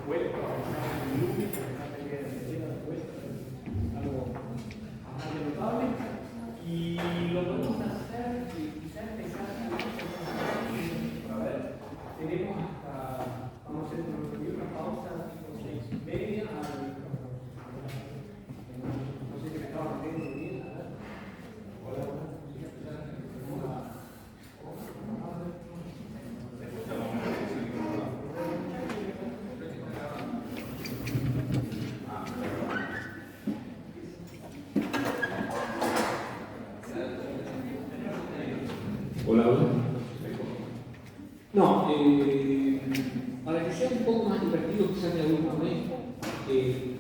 vuelto a pensar en el lunes, a pensar que era de vuelta, algo bastante notable. Y lo podemos hacer, quizás empezar a ver, tenemos hasta, vamos a hacer una pausa tipo 6:30, no sé si me estaba metiendo bien, a ver. Hola, hola. No, para que sea un poco más divertido, quizás de alguna vez,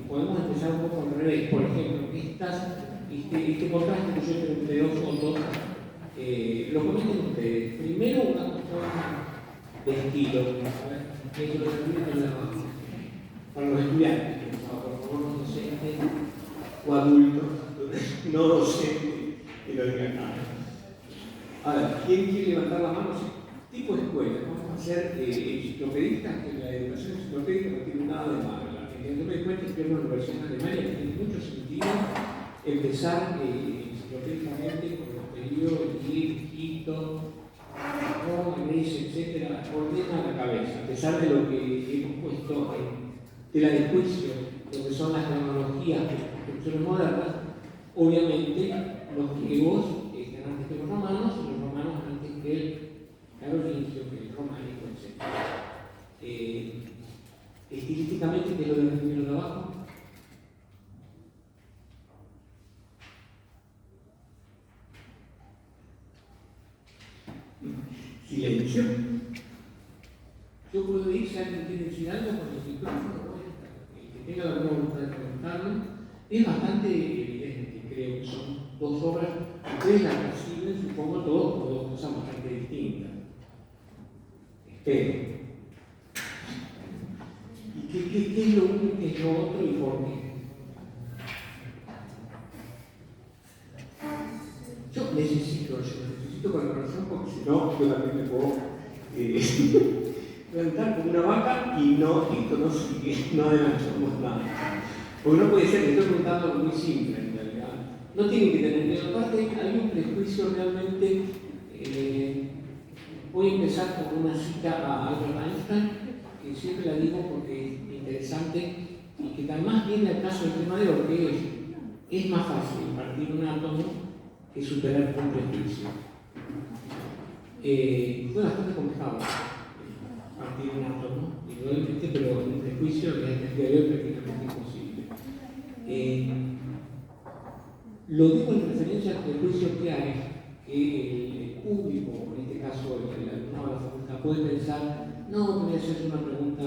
podemos empezar un poco al revés. Por ejemplo, este contraste que yo tengo entre dos fotos, lo comenten ustedes. Primero, una cuestión de estilo. A ver, que lo termino para los estudiantes, por favor, no docentes o adultos, no docentes, que lo digan nada. A ver, ¿quién quiere levantar la mano? Tipo de escuela, vamos a hacer enciclopedistas, que la educación enciclopédica no tiene nada de malo. Yo me di cuenta que en una universidad en Alemania que tiene mucho sentido empezar enciclopédicamente con los periodos de Egipto, Roma, Grecia, etc. Ordena la cabeza, a pesar de lo que hemos puesto en tela de juicio, lo que son las cronologías de las construcciones modernas. Obviamente, los griegos están antes que los romanos y los romanos antes que el carolingio, que el románico, etc. Estilísticamente, ¿qué es lo que primero de abajo? Silencio. Yo puedo ir, si alguien quiere decir algo, con el micrófono, el que tenga la voluntad de preguntarlo. Es bastante evidente, creo que son dos obras, ustedes las perciben, supongo, todos como dos cosas bastante distintas. Espero. ¿Y qué es lo uno y qué es lo otro y por qué? Yo necesito corazón porque si no, yo también me puedo plantar como una vaca y no, esto no sigue, no adelantamos nada. Porque no puede ser, que estoy preguntando algo muy simple en realidad. No tienen que tener miedo. Aparte, hay un prejuicio realmente. Voy a empezar con una cita a Albert Einstein, que siempre la digo porque es interesante y que además viene al caso del tema de hoy, que es más fácil partir un átomo que superar un prejuicio. Fue bastante complicado partir un átomo, indudablemente, pero un prejuicio que hasta el día de hoy es prácticamente imposible. Lo digo en referencia al prejuicio que hay, que el público, en este caso el alumnado de la facultad, puede pensar, no, voy a hacer una pregunta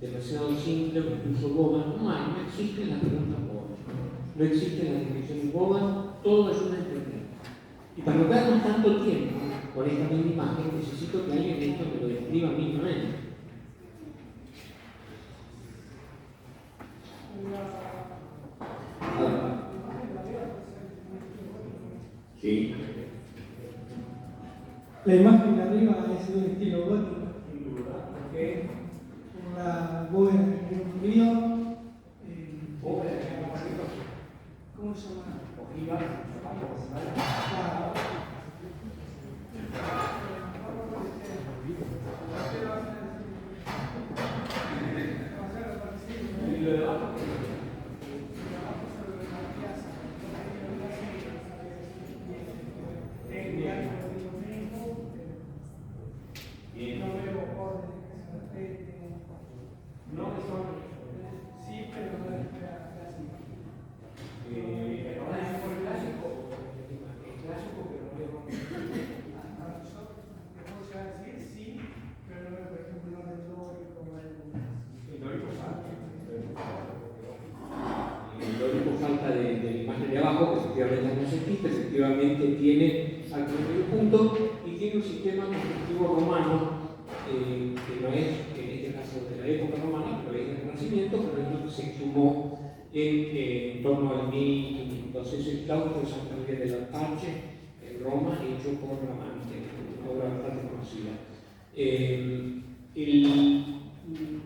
demasiado simple, incluso boba. No existen las preguntas bobas, no existen las descripciones bobas, todo ayuda a entender. Y para no quedarnos tanto tiempo con esta misma imagen, necesito que alguien esto me lo describa mínimamente. Sí. La imagen de arriba es de un estilo gótico. Okay. Una bóveda de un río. ¿Bóveda? ¿Cómo se llama? Ojiva. Y lo de abajo. No, son. Sí, pero no es clásico. El clásico, pero no es ¿Cómo se va a decir? Sí, pero no, por ejemplo, no es dórico o algo más. el dórico falta. El dórico falta de la imagen de abajo, que efectivamente no se existe, efectivamente tiene al primer punto y tiene un sistema constructivo romano que no es, en este caso, de la época romana, pero es del Renacimiento, pero es lo que se exhumó en torno al 1500. Es el claustro de Santa María del Alparche, en Roma, hecho por Bramante, una obra bastante conocida.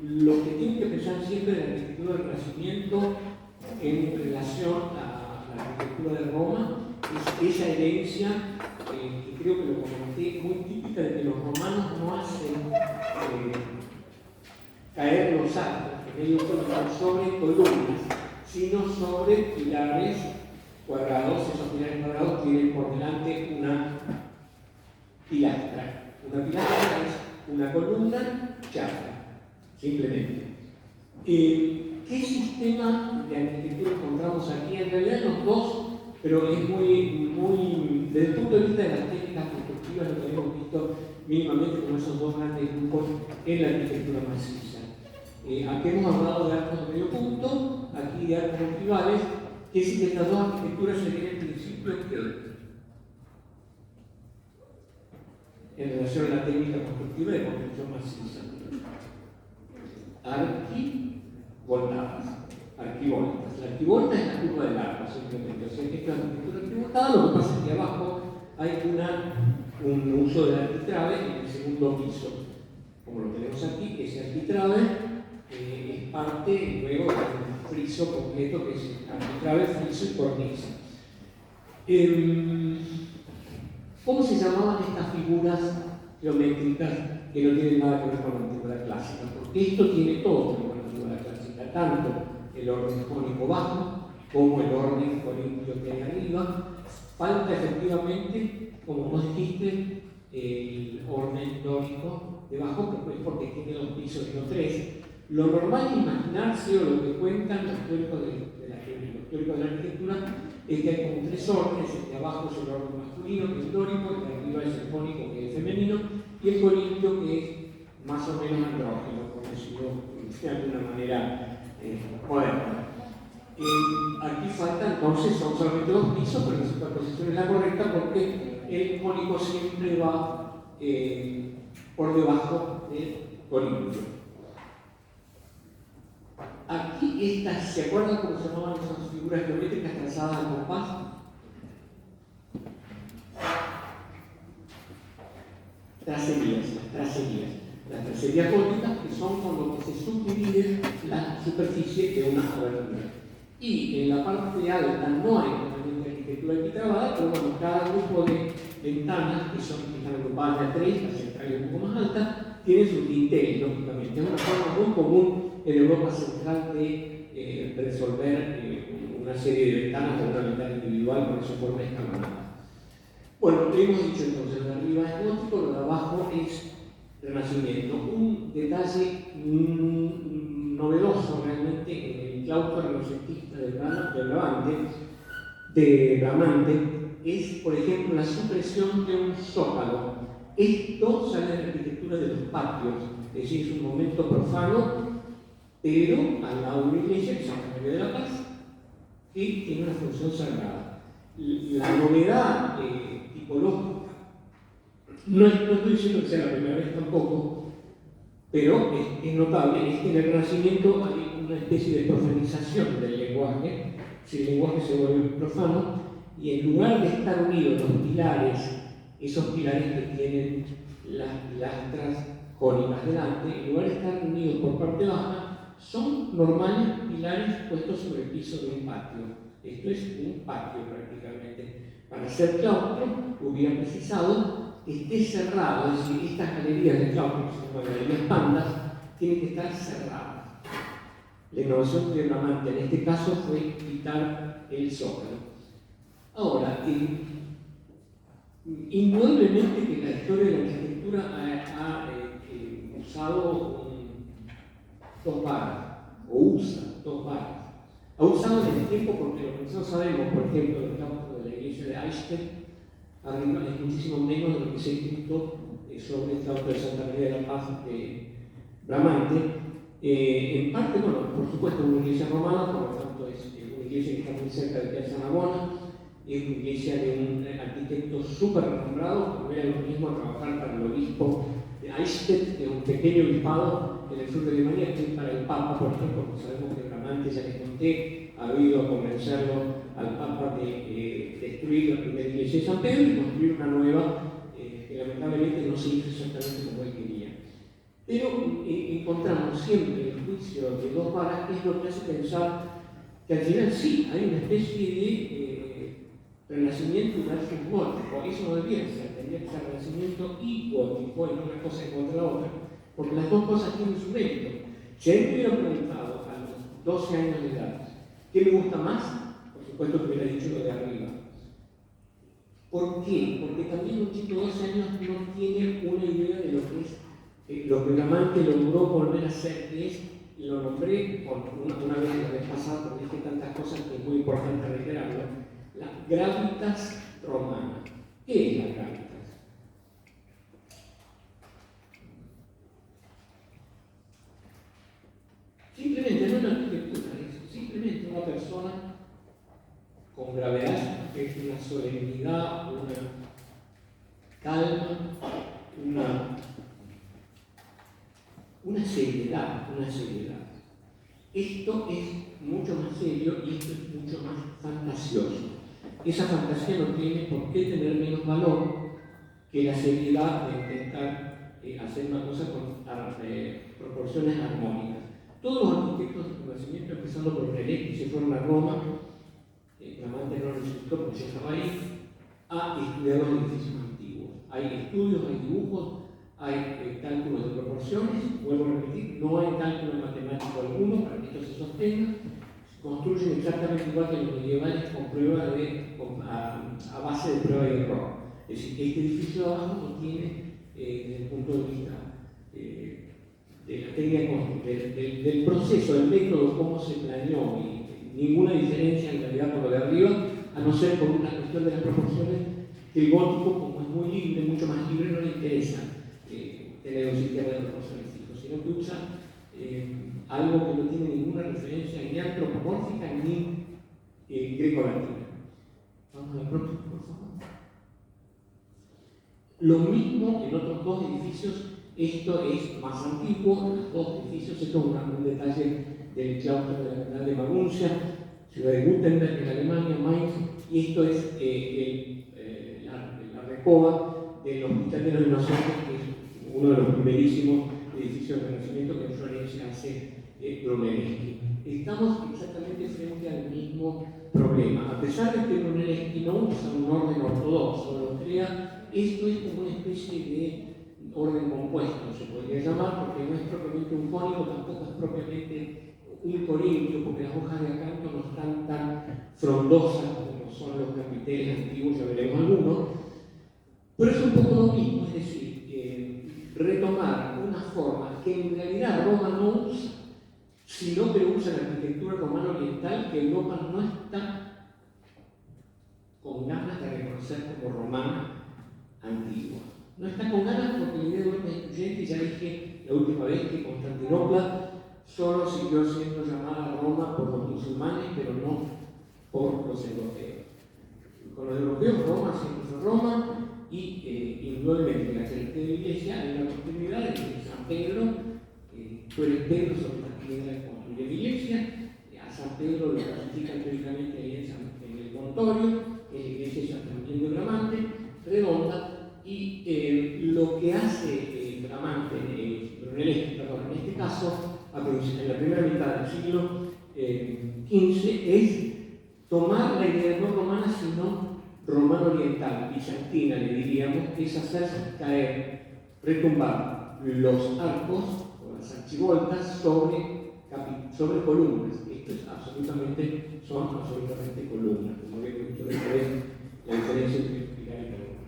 Lo que tienen que pensar arquitectura del Renacimiento en relación a la arquitectura de Roma es esa herencia que creo que lo comenté, muy típica de que los romanos no hacen caer los arcos en medio sobre columnas, sino sobre pilares cuadrados. Esos pilares cuadrados tienen por delante una pilastra. Una pilastra es una columna chata, simplemente. ¿Qué sistema de arquitectura encontramos aquí? En realidad los dos, pero es muy desde el punto de vista de las técnicas constructivas, lo que hemos visto mínimamente con esos dos grandes grupos en la arquitectura maciza. Aquí hemos hablado de arcos de medio punto, aquí de arcos ojivales, que es que estas dos arquitecturas serían el principio en relación a la técnica constructiva de construcción maciza. Arquivoltadas. La arquivolta es la curva del arco, simplemente. O sea, que esta es la arquitectura arquivoltada. Lo que pasa es que abajo hay un uso del arquitrabe en el segundo piso. Como lo tenemos aquí, ese arquitrabe es parte luego de un friso completo que es arquitrabe, friso y cornisa. ¿Cómo se llamaban estas figuras geométricas que no tienen nada que ver con la antigüedad clásica? Porque esto tiene todo que ver con la antigüedad clásica, tanto el orden jónico bajo como el orden corintio que hay arriba. Falta efectivamente, como vos dijiste, el orden dórico de bajo, porque tiene 2 pisos y no 3. Lo normal es imaginarse, o lo que cuentan los teóricos de la arquitectura, es que hay como 3 órdenes. El de abajo es el orden masculino, que es dórico, el de arriba es el jónico, que es femenino, y el corintio, que es más o menos andrógino, por decirlo de alguna manera moderna. Aquí falta entonces, son solamente 2 pisos, pero la superposición es la correcta porque el jónico siempre va por debajo del corintio. Aquí ¿se acuerdan cómo se llamaban esas figuras geométricas trazadas al compás? Tracerías. Las tracerías góticas, que son con lo que se subdivide la superficie de una abertura. Y en la parte alta no hay realmente arquitectura arquitrabada, pero bueno, cada grupo de ventanas, que están agrupadas de a 3, la central es un poco más alta, tiene su dintel, lógicamente. Es una forma muy común en Europa Central de resolver una serie de ventanas o una ventana individual con esa forma escalonada. Bueno, hemos dicho entonces, lo de arriba es gótico, lo de abajo es Renacimiento. Un detalle novedoso realmente en el claustro renacentista de Bramante es, por ejemplo, la supresión de un zócalo. Esto sale de la arquitectura de los patios, es decir, es un momento profano, pero al lado de una iglesia, que es Santa María de la Paz, que tiene una función sagrada. La novedad tipológica, no estoy diciendo que sea la primera vez tampoco, pero es notable, es que en el Renacimiento hay una especie de profanización del lenguaje. Si el lenguaje se vuelve profano, y en lugar de estar unidos los pilares, esos pilares que tienen las pilastras jónicas delante, en lugar de estar unidos por parte baja, son normales pilares puestos sobre el piso de un patio. Esto es un patio prácticamente. Para ser claustro hubiera precisado que esté cerrado, es decir, estas galerías de claustro, que se llaman galerías pandas, tienen que estar cerradas. La innovación de Bramante en este caso fue quitar el zócalo. Ahora, indudablemente que la historia de la arquitectura ha usado 2 varas, o usa 2 varas. Ha usado en el tiempo, porque lo que nosotros sabemos, por ejemplo, del claustro de la iglesia de Eichstätt, arriba es muchísimo menos de lo que se ha escrito sobre el claustro de Santa María de la Paz de Bramante. En parte, bueno, por supuesto, una iglesia romana, por lo tanto, es una iglesia que está muy cerca de Piazza Navona, es una iglesia de un arquitecto súper renombrado, que era lo mismo trabajar para el obispo de Eichstätt, que es un pequeño obispado en el sur de Alemania, que es para el Papa, por ejemplo, porque sabemos que Bramante, ya les conté, ha ido a convencerlo al Papa de destruir la primera iglesia de San Pedro y construir una nueva, que lamentablemente no se hizo exactamente como él quería. Pero encontramos siempre el juicio de dos varas, es lo que hace pensar que al final sí hay una especie de renacimiento versus gótico. Eso no debería ser, tendría que ser renacimiento y gótico, y no una cosa contra la otra, porque las dos cosas tienen su mérito. Si a mí me hubiera preguntado a los 12 años de edad, ¿qué me gusta más? Por supuesto que hubiera dicho lo de arriba. ¿Por qué? Porque también un chico de 12 años no tiene una idea de lo que es lo que Bramante logró volver a ser, que es, lo nombré una vez la vez pasada, porque dije tantas cosas que es muy importante reiterarlo, la gravitas romana. ¿Qué es la gravitas? Simplemente no es una arquitectura, es simplemente una persona con gravedad, que es una solemnidad, una calma, una seriedad. Esto es mucho más serio y esto es mucho más fantasioso. Esa fantasía no tiene por qué tener menos valor que la seriedad de intentar hacer una cosa con proporciones armónicas. Todos los arquitectos del Renacimiento, empezando por René, que se fueron a Roma, Bramante no necesitó porque ya estaba ahí, a estudiar los edificios antiguos. Hay estudios, hay dibujos, hay cálculos de proporciones, vuelvo a repetir, no hay cálculo matemático alguno para que esto se sostenga, se construyen exactamente igual que los medievales a base de prueba y error. Es decir, este edificio de abajo no tiene, desde el punto de vista de la técnica, del proceso, del método, cómo se planeó, y ninguna diferencia en realidad con lo de arriba, a no ser por una cuestión de las proporciones, que el gótico, como es muy libre, mucho más libre, no le interesa tener un sistema de proporciones fijos, sino que usa algo que no tiene ninguna referencia ni antropomórfica ni greco-latina. Vamos a la próxima, por favor. Lo mismo en otros dos edificios. Esto es más antiguo, los dos edificios. Esto es un detalle del claustro de la Catedral de Maguncia, ciudad de Gutenberg, en Alemania, Mainz, y esto es la recoba del Hospital de los Inocentes, que es uno de los primerísimos edificios de Renacimiento que en Florencia hace Brunelleschi. Estamos exactamente frente al mismo problema. A pesar de que Brunelleschi no usa un orden ortodoxo, lo crea, esto es como una especie de orden compuesto, se podría llamar, porque no es propiamente un cónico, tampoco es propiamente un corintio, porque las hojas de acanto no están tan frondosas como son los capiteles antiguos, ya veremos algunos, pero es un poco lo mismo, es decir, retomar una forma que en realidad Roma no usa, sino que usa la arquitectura romana oriental, que Europa no está con ganas de reconocer como romana antigua. No está con ganas porque la idea de Europa es excluyente, y ya dije la última vez que Constantinopla solo siguió siendo llamada Roma por los musulmanes, pero no por los europeos. Con los europeos, Roma siempre fue Roma, y indudablemente en la jerarquía de la iglesia hay una continuidad de que San Pedro, tú eres Pedro sobre las piedras que construye la iglesia, a San Pedro lo clasifican teóricamente ahí en el Montorio, que es la iglesia también de Bramante, redonda. Y lo que hace Bramante, Brunelleschi, perdón, en este caso, en la primera mitad del siglo XV, es tomar la idea no romana, sino romano oriental, bizantina, le diríamos, es hacer caer, retumbar los arcos o las archivoltas sobre columnas. Esto es son absolutamente columnas, como ven, la diferencia entre explicar y columna.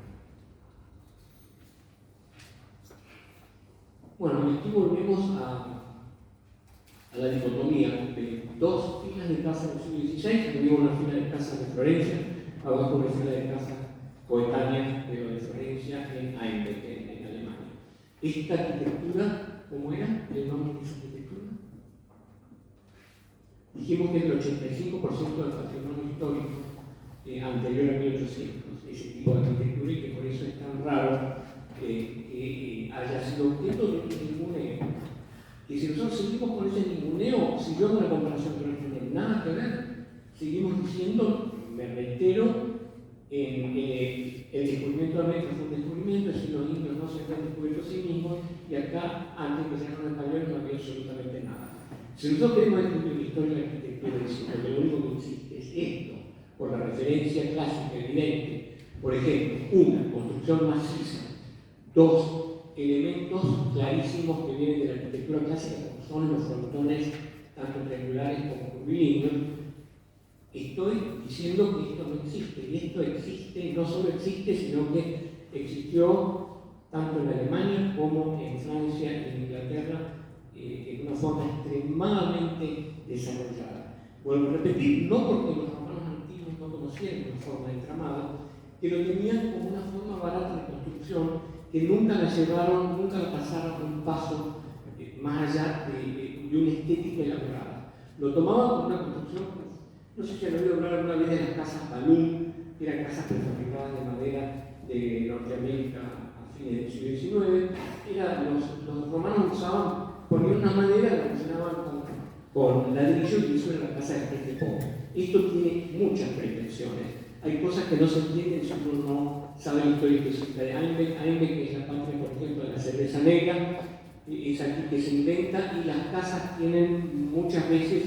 Bueno, y aquí volvemos a la dicotomía de dos filas de casas del siglo XVI, arriba una fila de casas de Florencia, abajo una fila de casas coetáneas de lo de Florencia en Einbeck, en Alemania. Esta arquitectura, ¿cómo era el nombre de esa arquitectura? Dijimos que es el 85% del patrimonio histórico anterior a 1800, ese tipo de arquitectura, y que por eso es tan raro que haya sido objeto de un ninguneo. Y si nosotros seguimos con ese ninguneo, si yo hago una comparación que no tiene nada que ver, seguimos diciendo, me reitero, en el descubrimiento de América fue un descubrimiento, es decir, los indios no se habían descubierto a sí mismos, y acá, antes que se llegaron los españoles, no había absolutamente nada. Si nosotros queremos escribir una historia de la arquitectura diciendo que lo único que existe es esto, por la referencia clásica evidente, por ejemplo, una, construcción maciza, dos, elementos clarísimos que vienen de la arquitectura clásica, como son los frontones tanto triangulares como curvilíneos, estoy diciendo que esto no existe, y esto existe, no solo existe, sino que existió tanto en Alemania como en Francia y en Inglaterra en una forma extremadamente desarrollada. Vuelvo a repetir, no porque los romanos antiguos no conocieran una forma de entramado, que lo tenían como una forma barata de construcción, que nunca la llevaron, nunca la pasaron un paso más allá de una estética elaborada. Lo tomaban como una construcción, no sé si han oído hablar alguna vez de las casas Balloon, que eran casas prefabricadas de madera de Norteamérica a fines del siglo XIX. Los romanos usaban, ponían una madera, la funcionaban con ladrillo y eso era la casa de gente pobre. Esto tiene muchas pretensiones. Hay cosas que no se entienden si uno no sabe la historia específica de Einbeck, que es la patria, por ejemplo, de la cerveza negra, es aquí que se inventa, y las casas tienen muchas veces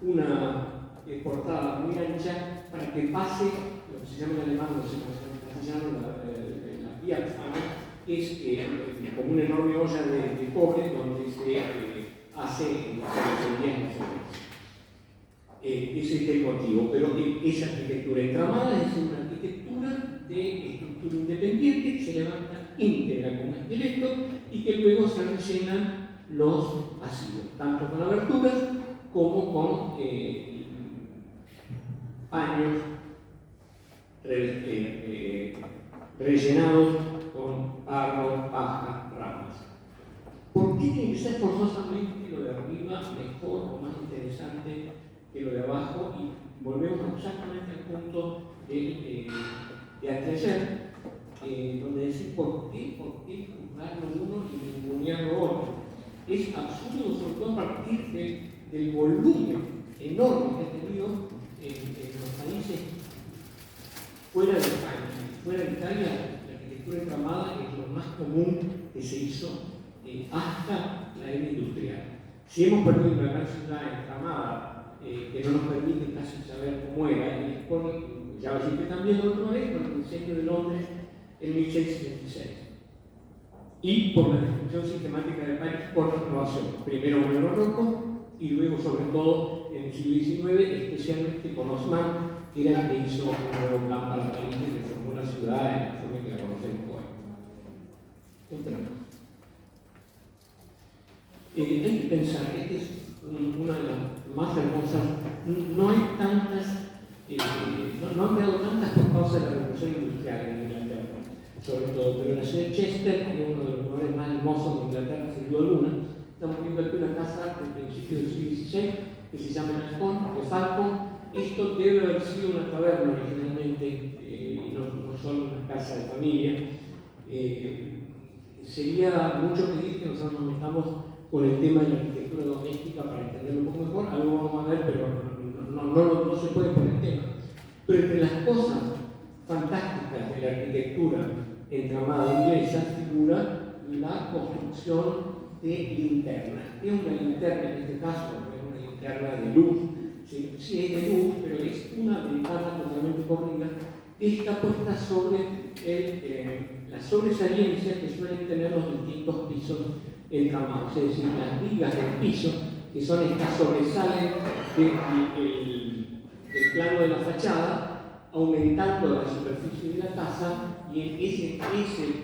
una portada muy ancha para que pase lo que se llama en alemán, no sé cómo se llama, la piazza, que es como una enorme olla de cobre donde se hace cervecería. Ese es el motivo, pero esa arquitectura entramada es una arquitectura de estructura independiente que se levanta íntegra como esqueleto y que luego se rellenan los vacíos, tanto con aberturas como con paños rellenados con barro, paja, ramas. ¿Por qué tiene que ser forzosamente lo de arriba mejor o más interesante que lo de abajo? Y volvemos exactamente al punto de anteayer, donde decir ¿por qué juzgarlo uno y ningunearlo otro? Es absurdo, sobre todo a partir del volumen enorme que ha tenido en los países fuera de España. Fuera de Italia, la arquitectura entramada es lo más común que se hizo hasta la era industrial. Si hemos perdido una gran ciudad entramada que no nos permite casi saber cómo era, y es por, ya lo dije también la otra vez, por el incendio de Londres en 1676. Y por la destrucción sistemática del país por renovación. Primero con el barroco y luego, sobre todo, en el siglo XIX, especialmente con Haussmann, que era el que hizo un nuevo plan para París y reformó la ciudad en la forma que la conocemos hoy. Hay que pensar, esta es una de las más hermosas, no hay tantas, no han quedado tantas por causa de la revolución industrial en Inglaterra, sobre todo, pero la ciudad de Chester, que es uno de los lugares más hermosos de Inglaterra, sin duda alguna. Estamos viendo aquí una casa del principio del siglo XVI que se llama el Halcón, de Falcon. Esto debe haber sido una taberna originalmente, y no solo una casa de familia. Sería mucho pedir que nosotros nos metamos con el tema de la arquitectura doméstica para entenderlo un poco mejor. Algo vamos a ver, pero no se puede por el tema. Pero entre las cosas fantásticas de la arquitectura entramada inglesa figura la construcción de linternas. Es una linterna en este caso, no es una linterna de luz, sí es de luz, pero es una ventana totalmente corrida que está puesta sobre la sobresaliencia que suelen tener los distintos pisos entramados, es decir, las vigas del piso, que son estas sobresalen del plano de la fachada, aumentando la superficie de la casa, y en ese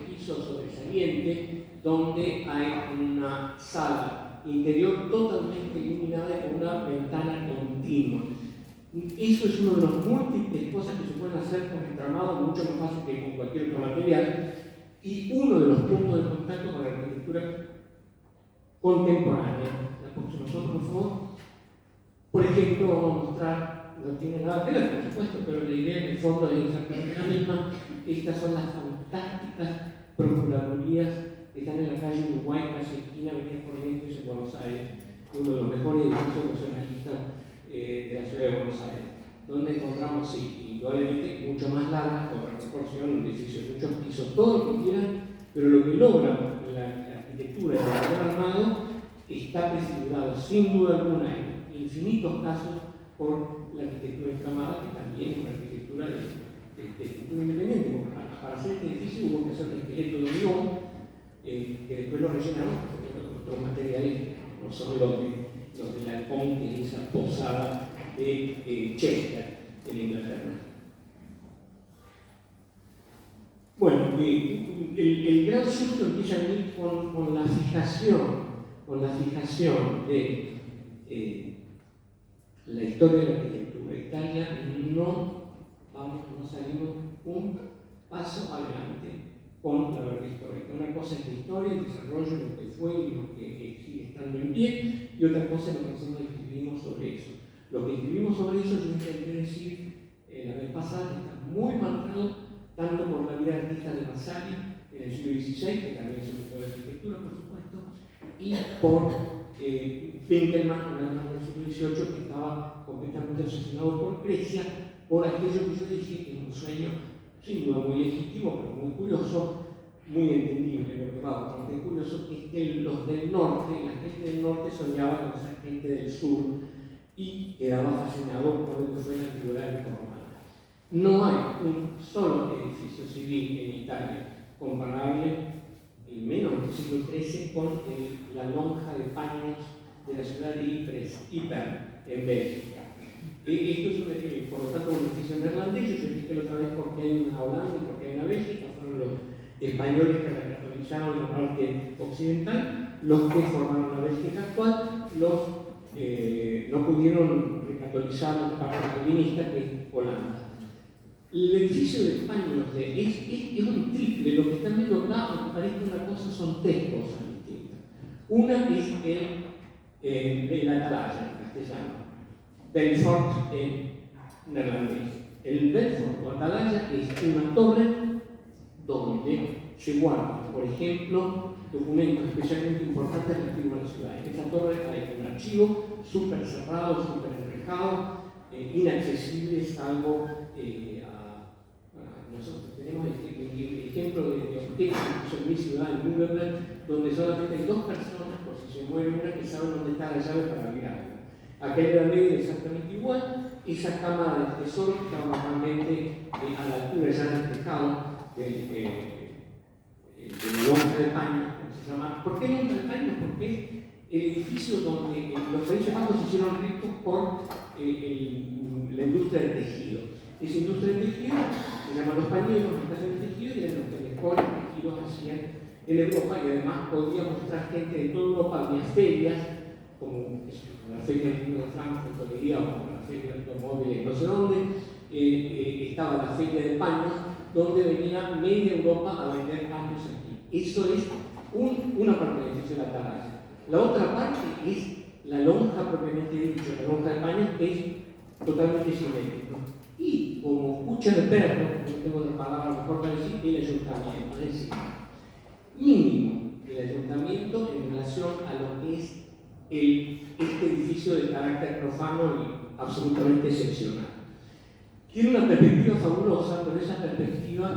piso sobresaliente donde hay una sala interior totalmente iluminada con una ventana continua. Eso es una de las múltiples cosas que se pueden hacer con entramado, mucho más fácil que con cualquier otro material, y uno de los puntos de contacto con la arquitectura contemporánea. La próxima foto, por favor. Por ejemplo, vamos a mostrar, no tiene nada que ver, por supuesto, pero la idea en el fondo es exactamente la misma. Estas son las fantásticas procuradurías que están en la calle Uruguay, casi esquina Avenida Corrientes, en Buenos Aires, uno de los mejores edificios nacionalistas de la ciudad de Buenos Aires, donde encontramos, sí, indudablemente mucho más largas, con proporción, un edificio de muchos pisos, todo lo que quieran, pero lo que logra la arquitectura del autor armado está prefigurado sin duda alguna en infinitos casos por la arquitectura inflamada, que también es una arquitectura de estructura independiente. Para hacer este edificio hubo que hacer un esqueleto de hormigón, que después lo rellenamos con otros materiales, no son los de la Halcón, que es esa posada de Chester, en Inglaterra. Bueno, el gran susto empieza a venir con la fijación de la historia de la arquitectura. Italia no salimos un paso adelante con la verdad histórica. Una cosa es la historia, el desarrollo, lo que fue y lo que sigue estando en pie, y otra cosa es lo que nosotros escribimos sobre eso. Lo que escribimos sobre eso, yo intenté decir la vez pasada, que está muy marcado tanto por la vida artista de Vasari en el siglo XVI, que también es un autor de arquitectura, por supuesto, y por Winkelmann, un autor del siglo XVIII, que estaba completamente obsesionado por Grecia, por aquello que yo dije que es un sueño, sin duda muy legítimo, pero muy curioso, muy entendible, lo que va bastante curioso, es que los del norte, la gente del norte soñaba con esa gente del sur y quedaba fascinado por lo que fue la antigüedad romana. No hay un solo edificio civil en Italia comparable, en menos del siglo XIII, con la lonja de paños de la ciudad de Ypres, en Bélgica. Esto es por lo tanto, un edificio neerlandés. Yo expliqué la otra vez por qué hay una Holanda y por qué hay una Bélgica. Fueron los españoles que recatolizaron la parte occidental, los que formaron la Bélgica actual, no pudieron recatolizar la parte calvinista, que es Holanda. El edificio de paños es un triple. Lo que están viendo acá, aunque parezca una cosa, son tres cosas distintas. Una es el atalaya en castellano, Belfort en neerlandés. El Belfort o atalaya es una torre donde se guardan, por ejemplo, documentos especialmente importantes relativos a la ciudad. En esta torre hay un archivo súper cerrado, súper enrejado, inaccesible, salvo nosotros tenemos el ejemplo de objetos en mi ciudad, en Nuremberg, donde solamente hay dos personas, por si se muere una, que saben dónde está la llave para abrir algo. Acá en la ley exactamente igual. Esa cámara del tesoro que está normalmente a la altura ya del tejado de lonja de paños, como se llama. ¿Por qué lonja de paños? Porque el edificio donde los Países Bajos se hicieron ricos por la industria del tejido. Esa industria del tejido se llama los pañuelos, los que hacen el tejido, y eran los que mejores tejidos hacían en Europa, y además podía mostrar gente de toda Europa. Había ferias, como la feria del vino de Frankfurt, o la feria de automóviles, no sé dónde, estaba la feria de paños, donde venía media Europa a vender paños aquí. Eso es una parte del edificio de la atalaya. La otra parte es la lonja propiamente dicha, la lonja de paños, que es totalmente simétrico. Y como cucha de perro, no tengo otra palabra mejor para decir, el ayuntamiento, es decir, mínimo el ayuntamiento en relación a lo que es este edificio de carácter profano y absolutamente excepcional. Tiene una perspectiva fabulosa, pero esa perspectiva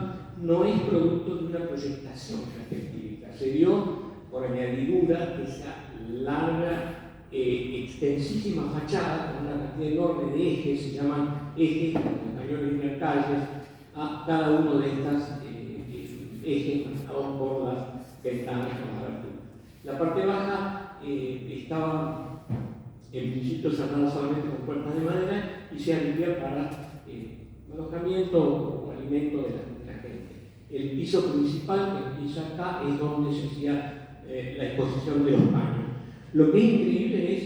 no es producto de una proyectación perspectiva. Se dio por añadidura esa larga, extensísima fachada con una cantidad enorme de ejes, se llaman ejes, en español dicen calles, a cada uno de estas ejes marcados por las ventanas con la abertura. La parte baja estaba en principio cerrada solamente con puertas de madera y se abría para alojamiento o alimento de la gente. El piso principal, que empieza acá, es donde se hacía la exposición de los paños. Lo que es increíble es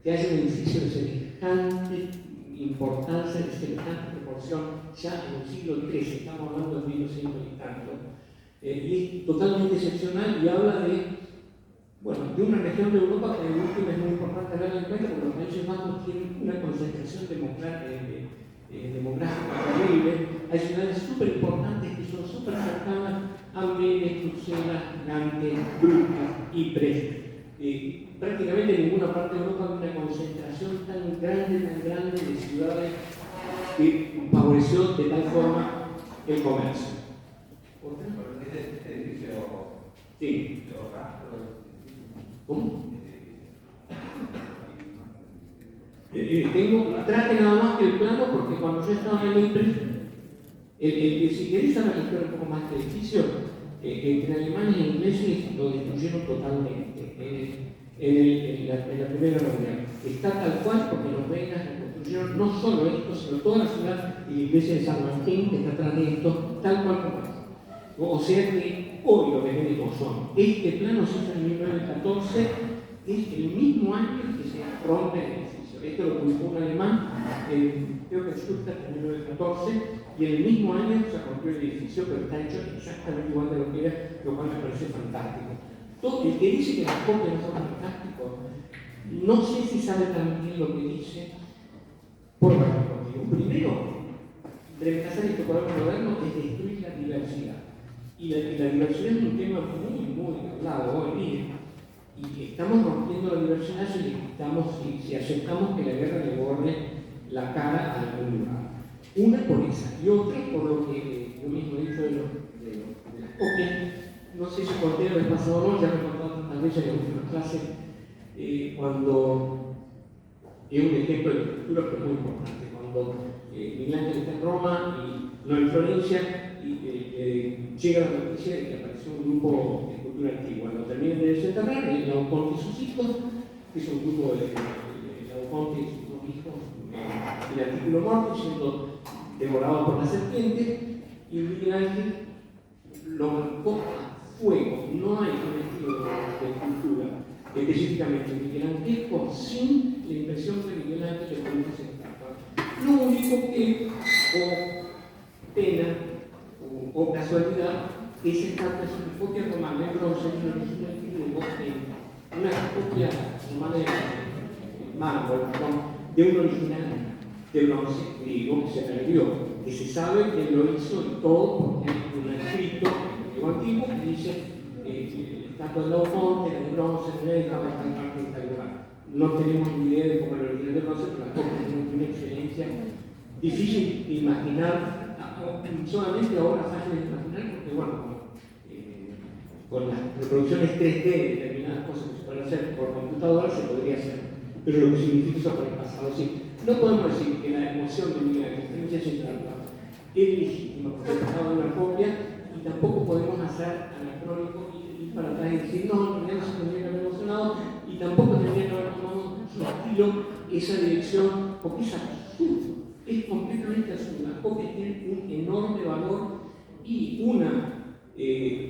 que haya un edificio de semejante importancia, de semejante proporción, ya en el siglo XIII, estamos hablando de 1200 y tanto, y es totalmente excepcional y habla de una región de Europa que en última es muy importante tenerla en cuenta, porque los Países Bajos tienen una concentración demográfica terrible. Hay ciudades súper importantes que son súper cercanas a Amberes, Bruselas, Nantes, Brujas, Ypres. Prácticamente en ninguna parte de Europa hay una concentración tan grande de ciudades que favoreció de tal forma el comercio. ¿Este edificio? Sí. ¿Cómo? Traje nada más que el plano porque cuando yo estaba en el IMPRE, si queréis saber la historia un poco más del edificio, entre alemanes e ingleses lo destruyeron totalmente en la Primera Guerra Mundial. Está tal cual porque los belgas reconstruyeron no solo esto, sino toda la ciudad y la iglesia de San Martín que está atrás de esto, tal cual como es. O sea que hoy lo que tenemos son, este plano se hizo en 1914, es el mismo año que se rompe el edificio. Esto lo publicó un alemán, creo que en Stuttgart en 1914, y en el mismo año se rompió el edificio, pero está hecho exactamente igual de lo que era, lo cual me parece fantástico. Todo el que dice que las copias no son fantásticos, no sé si sabe tan bien lo que dice, por varios motivos. Primero, reemplazar este cuadro moderno es destruir la diversidad. Y la diversidad es un tema muy hablado hoy día. Y estamos rompiendo la diversidad si aceptamos que la guerra le borre la cara a algún lugar. Una por esa, y otra por lo que yo mismo he dicho de las copias. No sé si conté el pasado o no, ya me he contado tantas veces en la última clase, cuando es un ejemplo de escritura pero muy importante. Cuando Miguel Ángel está en Roma, y no en Florencia, y llega la noticia de que apareció un grupo de cultura antigua. Lo terminan de desenterrar, el Laoconte y sus hijos, que es un grupo de Laoconte y sus dos hijos, el artículo mortis, siendo devorado por la serpiente, y Miguel Ángel lo marcó a fuego. No hay un estilo de cultura específicamente miguelangesco sin la impresión de Miguel Ángel de cómo se trata. Lo único que, o pena, o casualidad, esa estatua es una copia romana de bronce de un original de una copia romana de mármol, de un original de bronce griego que se perdió, que se sabe que lo hizo y todo porque hay un escrito antiguo que dice estatua de Laoconte, de bronce, de estaba en parte de tal lugar. No tenemos ni idea de cómo el original de bronce, pero las copias tienen una excelencia difícil de imaginar, solamente ahora fácil de imaginar, porque bueno, con las reproducciones 3D de determinadas cosas que se pueden hacer por computadora se podría hacer, pero lo que significa eso para el pasado sí. No podemos decir que la emoción de la existencia central es legítima porque estaba en una copia, y tampoco podemos hacer anacrónico y ir para atrás y decir no, en realidad no se tendría que haber emocionado, y tampoco tendría que haber tomado su estilo, esa dirección, porque es absurdo, es completamente absurdo. Las copias tienen un enorme valor, y una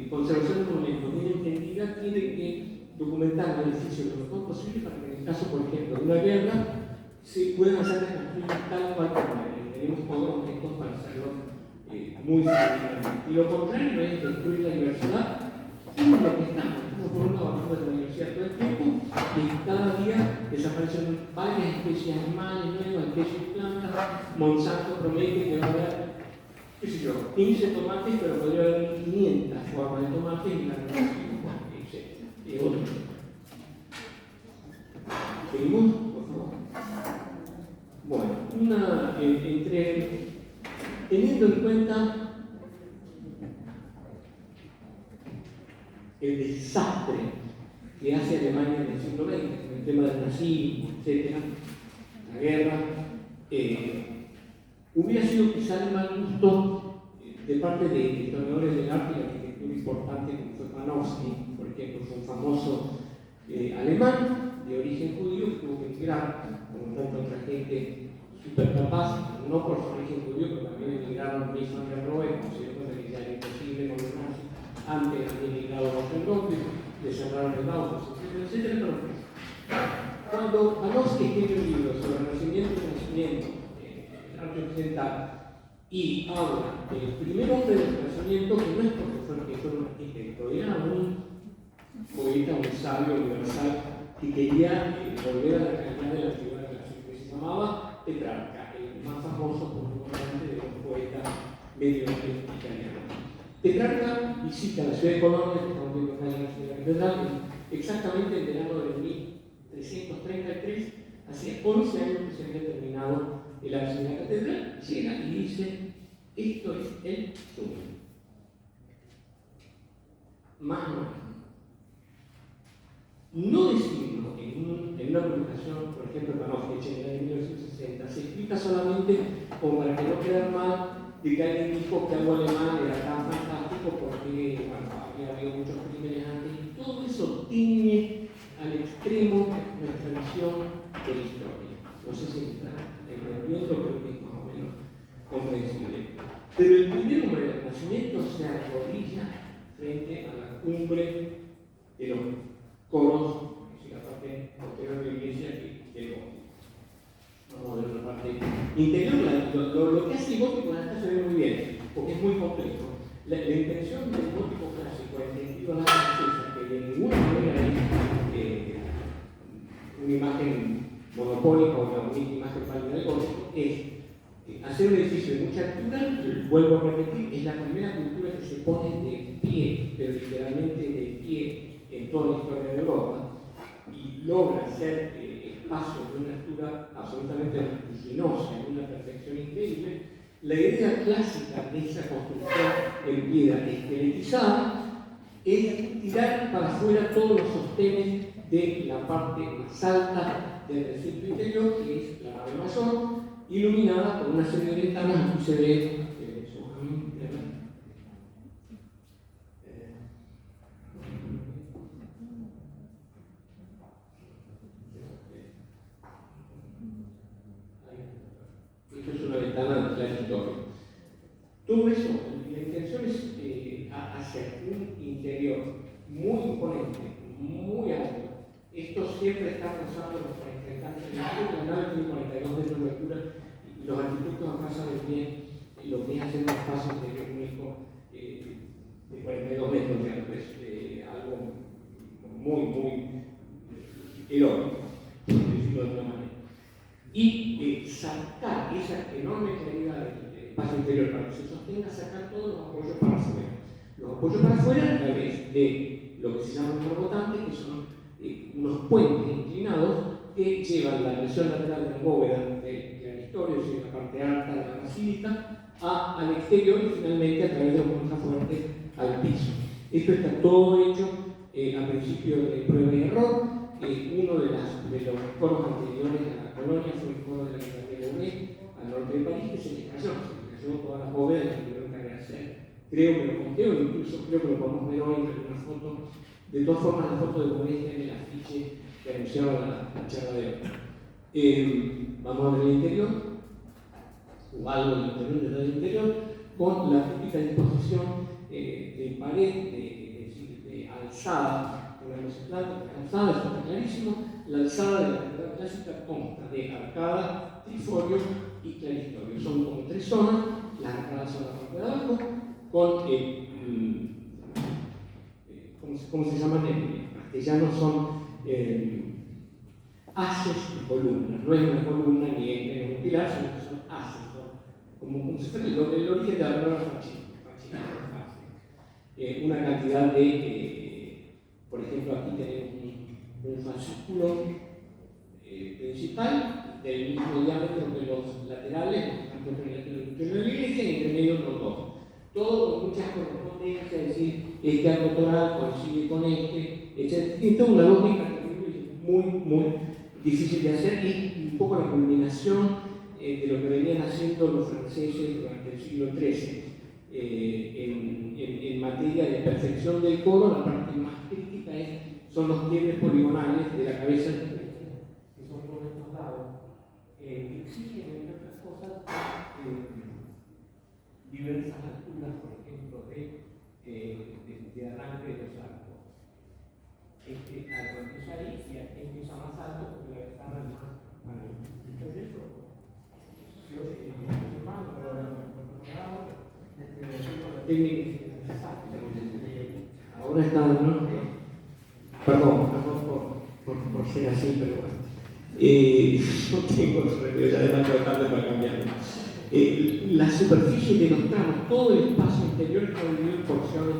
conservación de monumentos bien entendida tiene que documentar el beneficio de lo mejor posible para que en el caso, por ejemplo, de una guerra, se puedan hacer las construcciones tal cual como tenemos todos los objetos para hacerlo muy significativo. Y lo contrario es destruir la diversidad, y lo que estamos por un lado hablando de la diversidad todo el tiempo, y cada día desaparecen varias especies animales nuevas, especies de plantas. Monsanto promete que va a haber, qué sé yo, 15 tomates, pero podría haber 500 formas de tomates y la otro. ¿Seguimos? Por favor. Bueno, teniendo en cuenta el desastre que hace Alemania en el siglo XX, con el tema del nazismo, etc., la guerra, hubiera sido quizá de mal gusto de parte de historiadores del arte y la arquitectura importante como fue Panofsky, por ejemplo, fue un famoso alemán de origen judío que tuvo que emigrar, como tanta otra gente súper capaz, no por su origen judío, pero también emigraron Luis Van der Rohe, como se dio cuenta que ya era imposible con los nazis, antes había emigrado a Rosenberg, le cerraron el auto, etc. Pero cuando Panofsky escribe un libro sobre el Renacimiento y el Renacimiento, el arte occidental, y habla del primer hombre del Renacimiento, que no es porque fue un arquitecto, era un poeta, un sabio universal que quería volver a la calidad de la antigüedad clásica, que se llamaba Petrarca, el más famoso probablemente de los poetas medievales italianos. Petrarca visita la ciudad de Colonia, que estamos viendo acá en la ciudad catedral, exactamente en el verano de 1333, hacía 11 años que se había terminado el ábside de la catedral, llega y dice: esto es el sueño. Más no. no decirlo en una publicación, por ejemplo, Panofsky en el año 1960, se explica solamente como para que no quede mal de que alguien dijo que algo alemán era tan fantástico porque había habido muchos crímenes antes, y todo eso tiñe al extremo nuestra visión de la historia. No sé si está entendiendo, pero que es más o menos comprensible. Pero el primer hombre del Renacimiento se arrodilla frente a la cumbre de los coros, es decir, la parte posterior de la iglesia que vamos a ver la parte interior. Lo que hace el gótico acá se ve muy bien, porque es muy complejo. La intención del gótico clásico, el sentido de la francesa, que de ninguna manera es una imagen monopólica o una única imagen válida del gótico, es hacer un edificio de mucha altura. Vuelvo a repetir, es la primera cultura que se pone de pie, pero literalmente de pie en toda la historia de Europa, y logra hacer espacios de una altura absolutamente vertiginosa, en una perfección increíble. La idea clásica de esa construcción en piedra esqueletizada es tirar para afuera todos los sostenes de la parte más alta del recinto interior, que es la nave mayor, iluminada por una serie de ventanas. Aquí se ve esto es una ventana del claritorio. Todo eso, la intención es hacer un interior muy imponente, muy alto. Esto siempre está rozando los 40 años. La nave tiene 42 metros de altura y los arquitectos acá saben bien lo que es hacer un espacio interior único de 42 metros de altura. Es algo muy erótico, por decirlo de alguna manera. Y sacar esa enorme claridad del espacio interior para que se sostenga, sacar todos los apoyos para afuera. Los apoyos para afuera a través de lo que se llaman borbotantes, que son unos puentes inclinados que llevan la versión lateral de la bóveda del claristorio, es decir, la parte alta de la basílica, al exterior y finalmente a través de los contrafuertes al piso. Esto está todo hecho a principio de prueba y error. Uno de los coros anteriores a la colonia fue el coro de la ciudad de Beauvais, al norte de París, que se les cayó todas las bóvedas y tuvieron que rehacer. Creo que lo conté, o incluso creo que lo podemos ver hoy en algunas fotos. De todas formas, la foto de Beauvais está en el afiche que anunciaba la charla de hoy. Vamos a ver el interior, o algo del interior del interior, con la típica disposición de pared, de alzada. Alzada, eso está clarísimo. La alzada de la catedral clásica consta de arcada, triforio y claristorio. Son como tres zonas. Las arcadas son la parte de abajo, con ¿cómo se llaman en castellano? Son haces de columnas. No es una columna ni es un pilar, sino que son haces, como si fuera el origen de la palabra fachina. Una cantidad de, por ejemplo, aquí tenemos un fascículo principal del mismo diámetro que los laterales, tanto entre la iglesia y entre medio los dos. Todo con muchas correspondencias, es decir, este arco toral coincide con este, etc. Y toda una lógica que es muy difícil de hacer, y un poco la culminación de lo que venían haciendo los franceses durante el siglo XIII. En materia de perfección del coro, la parte más crítica son los quiebres poligonales de la cabeza, que son por estos lados, que exigen, entre otras cosas, diversas alturas, por ejemplo, de arranque de los arcos. Este arco empieza ahí y empieza más alto porque la ventana es más arriba. Entonces, ahora está, ¿no? Perdón por ser así, pero bueno. No tengo remedio, ya demasiado tarde para cambiarlo. La superficie de los tramos, todo el espacio interior está dividido en porciones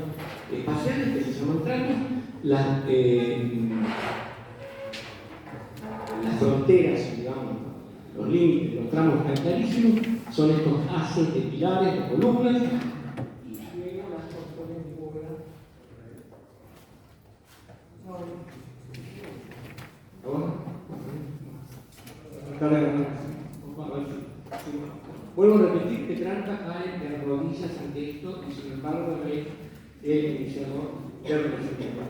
espaciales que se llaman tramos. Las fronteras, digamos, los límites, los tramos están clarísimos, son estos haces de pilares, de columnas, y luego las porciones de bóveda. Dale, vuelvo a repetir, Petrarca cae de rodillas ante esto y sin embargo es el iniciador del Renacimiento.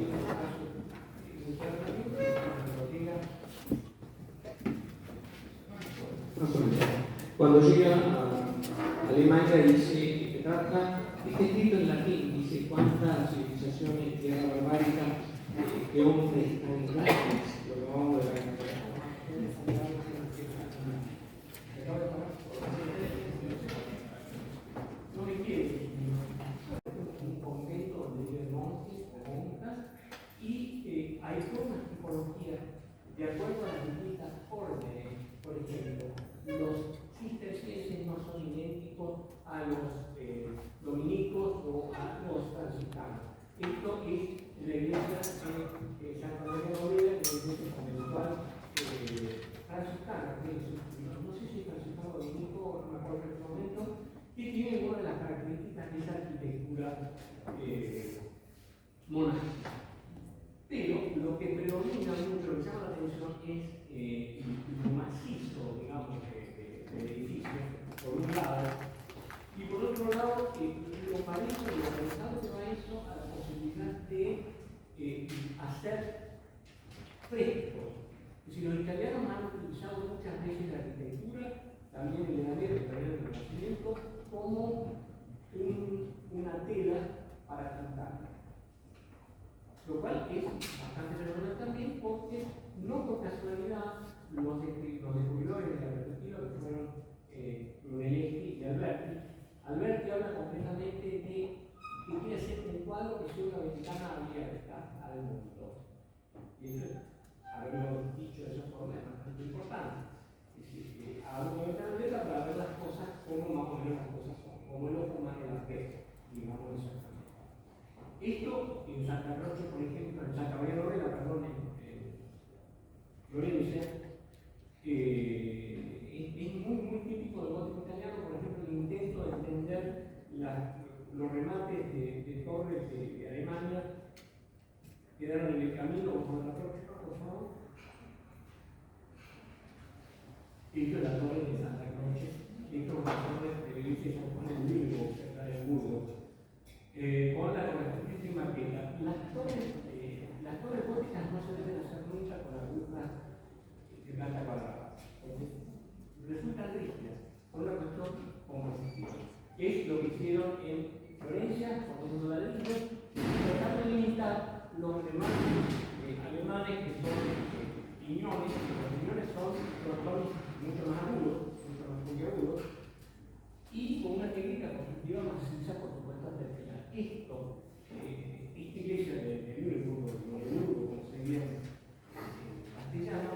Cuando llega a Alemania dice Petrarca, está escrito en latín, dice cuántas civilizaciones, tierra barbárica, qué hombres tan grandes, lo que vamos de la no me quiere un convento donde viven monjes o monjas y hay toda una tipología de acuerdo a las distintas órdenes. Por ejemplo, los cistercienses no son idénticos a los dominicos o a los franciscanos. Esto es la iglesia de Santa María de Novela, que es la iglesia conventual franciscana, no sé si es franciscano dominico, no me acuerdo en este momento, que tiene una de las características de esa arquitectura monástica. Pero lo que predomina mucho, lo que llama la atención es lo macizo, digamos, del edificio, por un lado, y por otro lado, lo parece, lo pensado que va eso a la posibilidad de hacer frescos. Si los italianos han utilizado muchas veces la arquitectura, también en la Edad Media, también en el Renacimiento, como una tela para pintar. Lo cual es bastante fenomenal también porque, no por casualidad, los descubridores de la perspectiva que fueron Brunelleschi y Alberti, Alberti habla completamente de que quiere hacer un cuadro que sea una ventana abierta al mundo. Y eso, haberlo dicho de esa forma es bastante importante. Es decir, hablo de ventana abierta para ver las cosas como más o menos las cosas son, como el ojo más el aspecto, digamos exactamente. Esto en Santa Croce, por ejemplo, en Santa María de Novela, perdón, en Florencia, es muy típico del gótico italiano, por ejemplo, el intento de entender los remates de torres de Alemania quedaron en el camino, por la próxima, por favor. Esto es la torre de Santa Croce, esto es una torre de la iglesia de San Juan en Burgo, cerca de Burgo. Con la correspondiente maqueta. Las torres góticas no se deben hacer nunca con agujas de planta cuadrada. Resultan rígidas, por una cuestión como es lo que hicieron en Florencia, poniendo ladrillos, tratando de limitar los remates alemanes que son piñones, y los piñones son frontones mucho más agudos, mucho más puntiagudos, y con una técnica constructiva maciza, por supuesto, hasta el final. Esto, esta iglesia de Lüneburg, como se diría en castellano,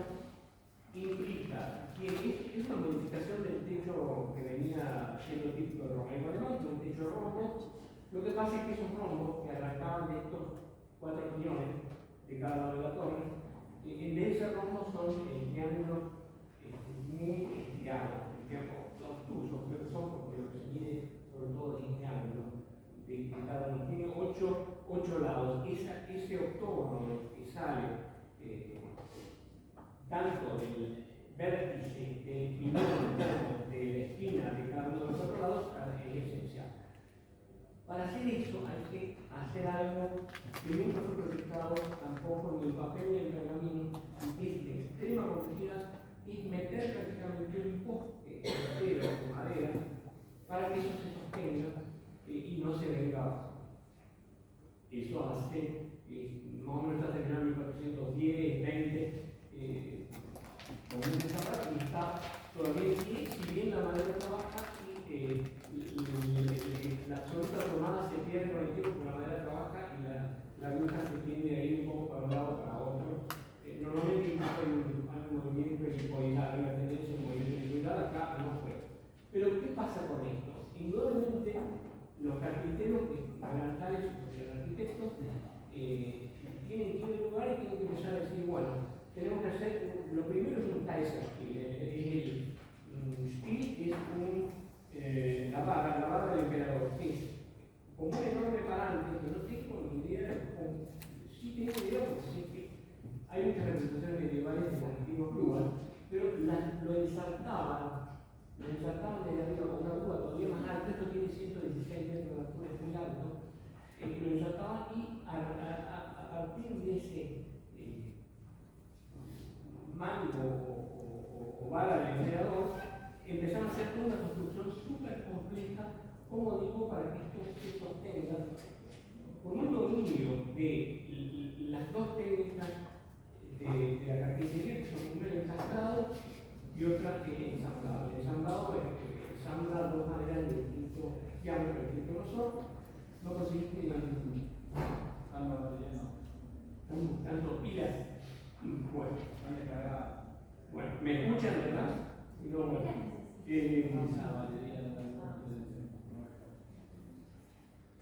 implica que es una modificación del techo que venía siendo típico de romano alemán, un techo rombo. Lo que pasa es que esos rombos que arrancaban de estos 4 piñones de cada lado de la torre, en vez de ser rombos son triángulos muy estirados, obtusos, pero son porque lo que se mide sobre todo es triángulos. De cada uno tiene 8 lados. Ese octógono que sale tanto del vértice del piñón de la esquina de cada uno de los 4 lados es esencial. Para hacer eso hay que hacer algo que nunca fue proyectado tampoco en el papel ni en el pergamino, y es de extrema complejidad, es meter prácticamente un poste entero de madera para que eso se sostenga y no se venga abajo. Eso hace, más o menos está terminado en 1410, 20, esa parte y está todavía en pie, si bien la madera trabaja y la absoluta romana se pierde con el tiempo porque la madera trabaja y la aguja se tiende a ir un poco para un lado o para otro. Normalmente incluso hay un movimiento helicoidal, hay una tendencia a un movimiento helicoidal, acá no fue. Pero ¿qué pasa con esto? Indudablemente los carpinteros adelantares de los arquitectos tienen lugar y tienen que empezar a decir, bueno, tenemos que hacer, lo primero es un Kaiserspiel, el Spiel es la barra del emperador, que es como un enorme parante, que no tengo ni idea, sí tengo idea porque sé que hay muchas representaciones medievales de las antiguas grúas, pero lo lo ensartaban desde arriba con una grúa todavía más alta, esto tiene 116 metros de altura, es muy alto, lo ensartaban y a partir de ese mango o bala del generador, empezaron a hacer toda una construcción súper compleja, como digo, para que esto se sostenga con un dominio de las dos técnicas de la carpintería, que son una el ensanchado y otra el ensamblado. El ensamblado ensambla dos maneras de distinto diámetro, de distinto grosor. No conseguiste ni la misma. Están buscando pilas. Bueno, me escuchan, ¿verdad? No, bueno.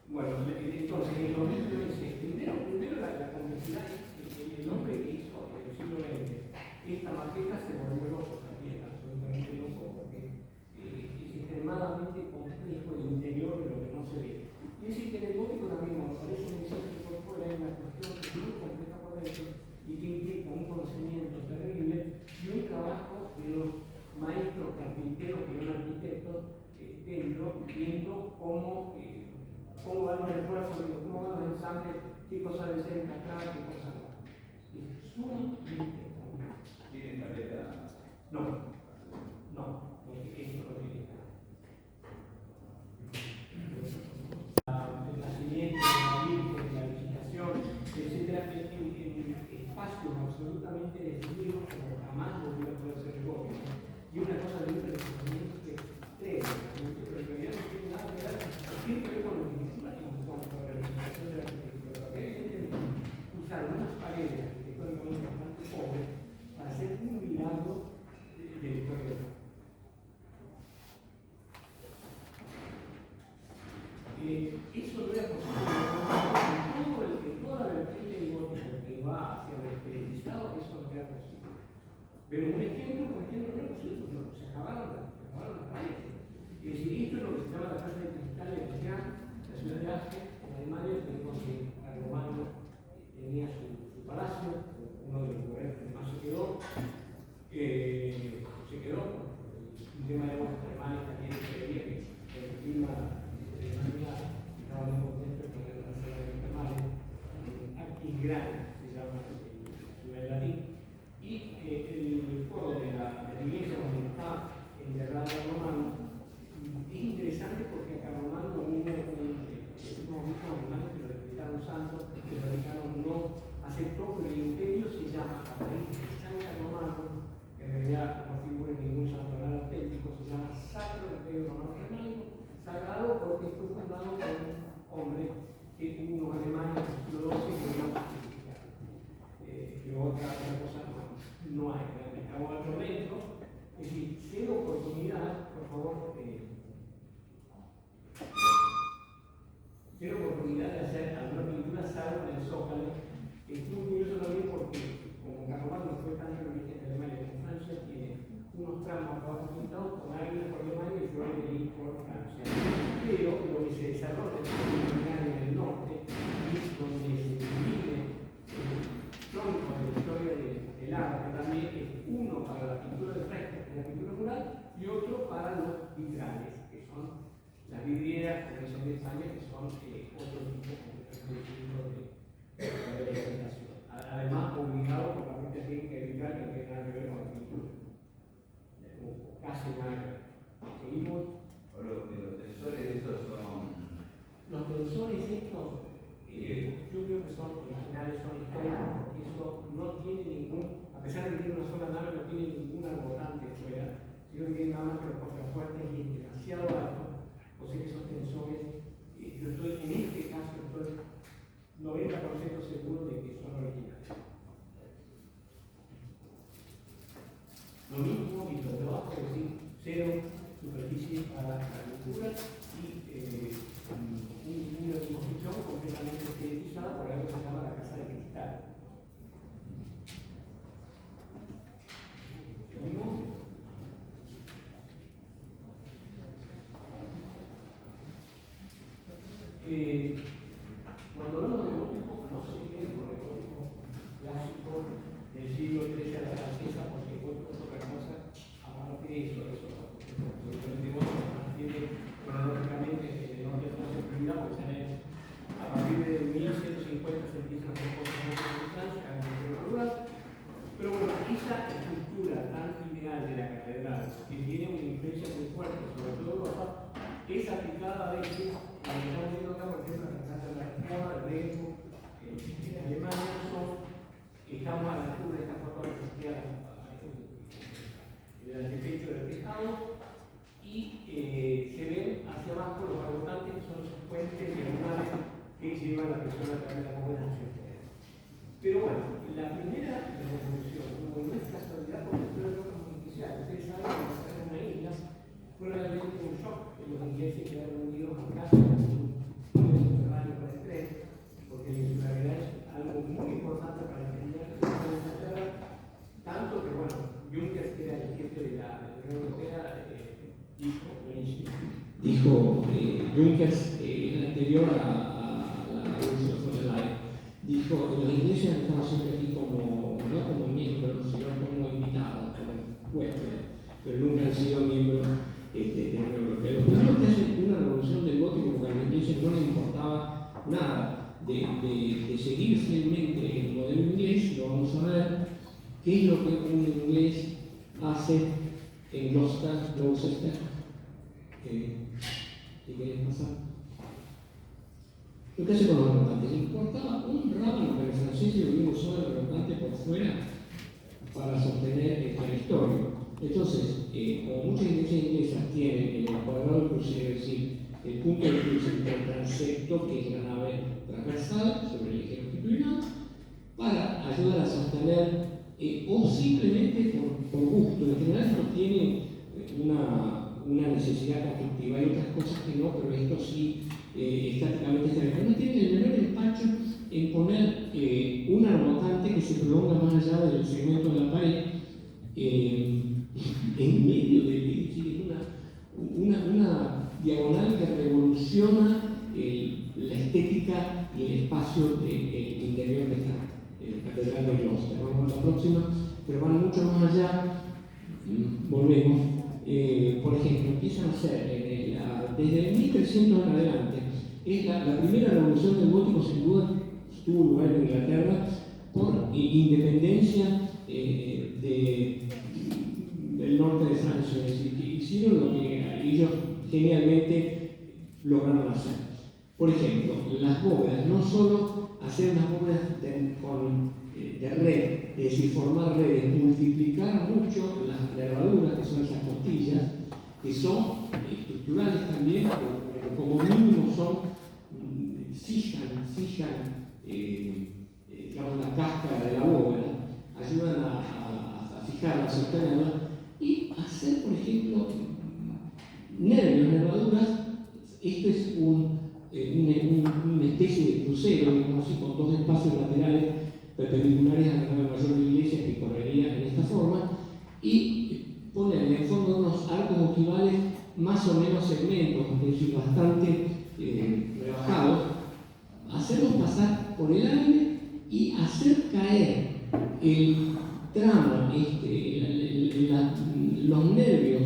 Bueno, entonces, el momento es primero la complejidad, el hombre que hizo en el siglo XX esta maqueta se volvió loco también, absolutamente loco, porque es extremadamente complejo el interior de lo que no se ve. Y es que en el gótico también, cuando aparece un mensaje por fuera, hay una cuestión que es muy compleja por dentro y que implica un conocimiento terrible y un trabajo de los maestros carpinteros que eran arquitectos dentro, viendo cómo van los esfuerzos, cómo van los ensambles, qué cosas deben ser encastradas, qué cosas no. Es sumamente complejo. ¿Tienen tableta? No, esto no tiene nada. El nacimiento, la virgen, la visitación, etcétera, en espacios absolutamente definidos como jamás volvió a poder ser el gótico. Y una cosa de un reconocimiento que pero en realidad no tiene nada que ver, tiene que ver con la arquitectura y con la representación de la arquitectura. Porque evidentemente usaron unas paredes arquitectónicamente bastante pobres para hacer un milagro de la historia del mundo. Eso no era posible en toda la vertiente del gótico que va hacia el esterilizado, eso no era posible. Pero un ejemplo, por ejemplo, no era posible, se acabaron las paredes. Es decir, esto es lo que se llama la casa de cristal de Amiens, la ciudad de Aske, en Alemania, donde Carlomagno tenía su palacio, uno de los lugares que más se quedó. Un tema de los alemanes también se veía que el clima de Alemania estaba muy contento con la ciudad de los termales. Aquisgrán se llama la ciudad de latín. Y el foro de la iglesia donde está enterrado Carlomagno es interesante porque a Carlomagno hubo unos alemanes que lo decretaron santo, que el Vaticano no aceptó, pero el imperio se llama a raíz de San Carlomagno, que en realidad no figura en ningún santuario auténtico, se llama Sacro Imperio Romano Germánico, sagrado porque fue fundado por un hombre que unos alemanes del siglo XII que no justificaron. Otra cosa no hay, estamos al momento, es decir, cero oportunidad, por favor, cero oportunidad de hacer alguna pintura salvo en el Zócalo. Es muy curioso también porque, como Carlomagno fue tan religioso en Alemania como en Francia, tiene unos tramos abajo pintados con águilas por Alemania y flores de lis por Francia. Pero lo que se desarrolla en el norte es donde se divide tronco de la historia del arte también, es uno para la pintura de fresco, que es la pintura mural, y otro para los vitrales, que son las vidrieras, como dicen en España, que son otro tipo de representación. Además, obligado por la propia técnica de vitral, que no tiene nada que ver con la pintura. Casi nada que ver. Seguimos. Los tensores estos son. Los tensores estos, yo creo que son originales, son históricos, porque eso no tiene ningún, a pesar de que tiene una sola nave, no tiene ninguna rotante fuera, sino que tiene nada más que los contrafuertes y es demasiado alto, o sea que esos tensores, yo estoy en este caso, estoy 90% seguro de que son originales. Lo mismo y los de abajo, es decir, cero superficie para la pintura y una disposición completamente esterilizada por algo que se llama la casa de cristal. Cuando hablamos de gótico, no se quede con el gótico clásico del siglo XIII a la francesa, porque el gótico es otra cosa a original de la catedral, que tiene una influencia muy fuerte, sobre todo Europa, es aplicada a veces, estamos viendo acá, por ejemplo, en la reforma del Reino, en Alemania, estamos a la altura de esta forma de el techo del tejado y se ven hacia abajo los agotantes que son los puentes diagonales que llevan a la persona a través de la bóveda. Pero bueno, la primera revolución, como no es casualidad porque fue una roca muy especial, ustedes saben que pasar en una isla fue realmente un shock que los ingleses quedaron unidos acá en un subterráneo para el tren, porque la insularidad es algo muy importante para entender la Inglaterra, tanto que bueno, Junkers, que era el jefe de la Unión Europea, dijo Junkers, el anterior a la Revolución Francesa, dijo que los ingleses han estado siempre aquí como, no como miembros, sino como invitados, como huéspedes, pero nunca han sido miembros de la Unión Europea. Lo primero que hace una revolución del gótico, porque a los ingleses no les importaba nada de seguir fielmente el modelo inglés, lo vamos a ver, qué es lo que un inglés hace en Gloucester. ¿Qué querés pasar? Lo que hace con los rotantes, le importaba un rábano que los franceses hubieran usado el rotante por fuera para sostener el territorio. Entonces, como muchas iglesias inglesas tienen el cuadrado crucero, es decir, el punto de cruce entre el transepto, que es la nave transversal sobre el eje longitudinal, para ayudar a sostener, o simplemente por gusto. En general esto tiene una necesidad constructiva, hay otras cosas que no, pero esto sí estáticamente está bien. No tiene el menor empacho en poner un armotante que se prolonga más allá del segmento de la pared en medio de una diagonal que revoluciona la estética y el espacio del interior de esta catedral de Gloucester. Vamos a la próxima, pero van mucho más allá. Volvemos. Por ejemplo, empiezan a ser desde 1300 en adelante. Es la primera revolución del gótico, sin duda, tuvo lugar en Inglaterra por independencia del norte de Francia. Es decir, que hicieron lo que ellos genialmente lograron hacer. Por ejemplo, las bóvedas, no solo hacer unas bóvedas de red, es decir, formar redes, multiplicar mucho las nervaduras, que son esas costillas, que son estructurales también, pero como mínimo fijan digamos, la cáscara de la bóveda, ayudan a fijarla, a sostenerla, y hacer, por ejemplo, nervaduras. Esto es una especie de crucero, digamos así, con dos espacios laterales perpendiculares a la nave mayor de la iglesia que correría en esta forma, y ponerle en forma de unos arcos ojivales más o menos segmentos, es decir, bastante rebajados, hacerlos pasar por el aire y hacer caer el tramo, los nervios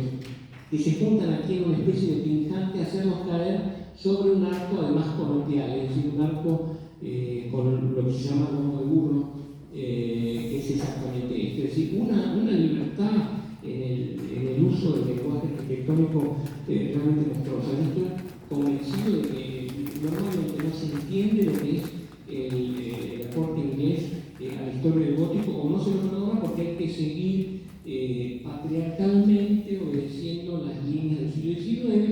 que se juntan aquí en una especie de pinjante, hacerlos caer sobre un arco además conopial, es decir, un arco con lo que se llama lomo de burro, que es exactamente esto. Es decir, una libertad en el uso del lenguaje arquitectónico realmente monstruosa. Yo estoy convencido de que normalmente no se entiende lo que es el aporte inglés a la historia del gótico, o no se lo logra porque hay que seguir patriarcalmente obedeciendo las líneas del siglo XIX,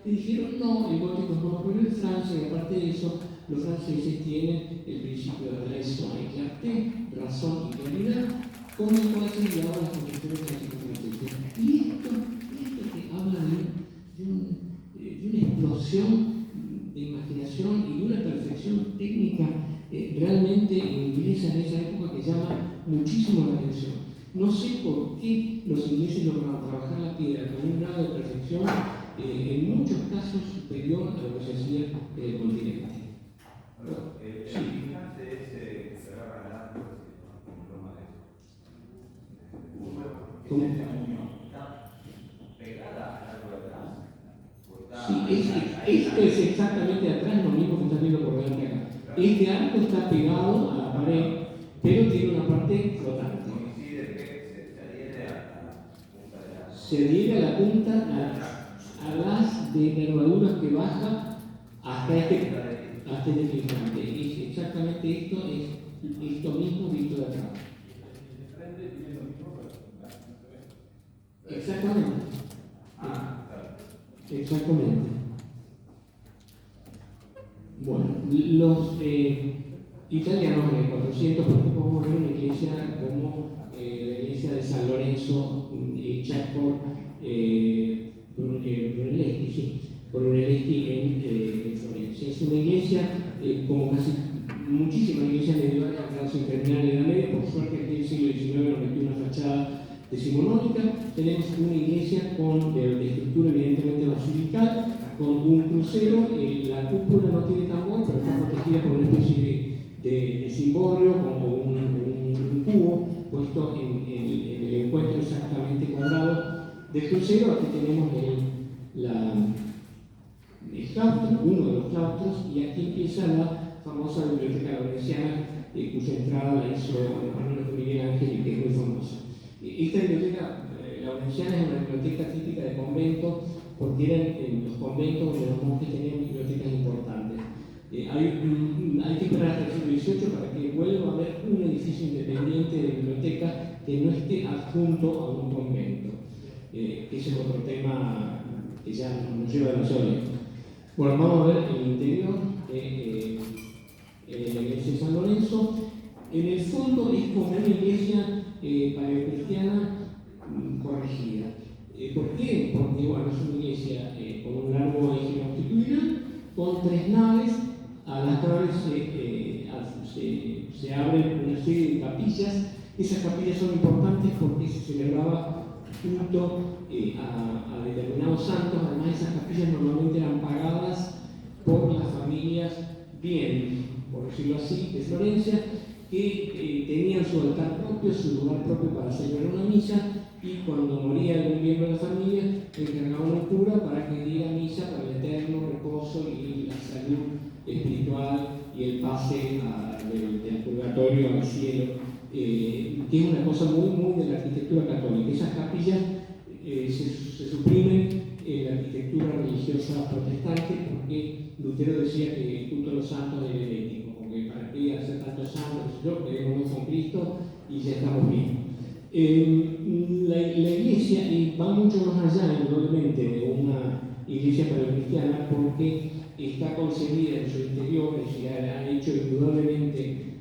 y dijeron no, el gótico es monopolio de Francia, y aparte de eso, los franceses tienen el principio de raison et clarté, razón y claridad, como el cual se guiaban las construcciones clásicas francesas. Y esto que habla de una explosión de imaginación y de una perfección técnica realmente inglesa en esa época que llama muchísimo la atención. No sé por qué los ingleses lograron trabajar la piedra con un grado de perfección en muchos casos superior a lo que se hacía en el continente. Bueno, el picante ese que se agarra el arco, como broma de eso. ¿Está pegada al arco de atrás? Sí, esto es exactamente atrás, lo mismo que estás viendo por delante acá. Este arco está pegado a la pared, pero tiene una parte flotante. Coincide que se adhiere a la punta se adhiere a la punta, a las de nervaduras que baja hasta este instante. Es exactamente esto, es esto mismo visto de atrás. Exactamente. Exactamente. Bueno, los italianos en el 400, por ejemplo, vamos a ver una iglesia como la iglesia de San Lorenzo, hecha por Brunelleschi en Florencia. Es una iglesia, como casi muchísimas iglesias medievales han quedado sin terminar en la Edad Media. Por suerte, aquí en el siglo XIX nos metió una fachada decimonónica. Tenemos una iglesia de estructura evidentemente basilical, con un crucero. La cúpula no tiene tambor, pero está protegida por una especie de cimborrio, como un cubo puesto en el encuentro exactamente cuadrado del crucero. Aquí tenemos el claustro, uno de los claustros, y aquí empieza la famosa biblioteca laurenciana, cuya entrada la hizo Manuel Miguel Ángel y que es muy famosa. Esta biblioteca laurenciana es una biblioteca típica de convento, porque eran en los conventos donde los monjes tenían bibliotecas importantes. Hay que esperar hasta el siglo XVIII para que vuelva a haber un edificio independiente de biblioteca que no esté adjunto a un convento. Ese es otro tema que ya nos lleva demasiado lejos. Bueno, vamos a ver el interior de la iglesia de San Lorenzo. En el fondo es como una iglesia paleocristiana corregida. ¿Por qué? Porque bueno, es una iglesia con un largo eje longitudinal, con 3 naves. A las naves se abren una serie de capillas. Esas capillas son importantes porque se celebraba junto a determinados santos. Además, esas capillas normalmente eran pagadas por las familias bien, por decirlo así, de Florencia, que tenían su altar propio, su lugar propio para celebrar una misa, y cuando moría algún miembro de la familia, encargaban un cura para que diera misa para el eterno reposo y la salud espiritual y el pase del purgatorio al cielo, que es una cosa muy de la arquitectura católica. Esas capillas se suprimen en la arquitectura religiosa protestante, porque Lutero decía que el culto a los santos es herético, porque para qué hacer tantos santos, queremos con Cristo y ya estamos bien. La iglesia va mucho más allá, indudablemente, de una iglesia paleocristiana, porque está concebida en su interior, y se han hecho indudablemente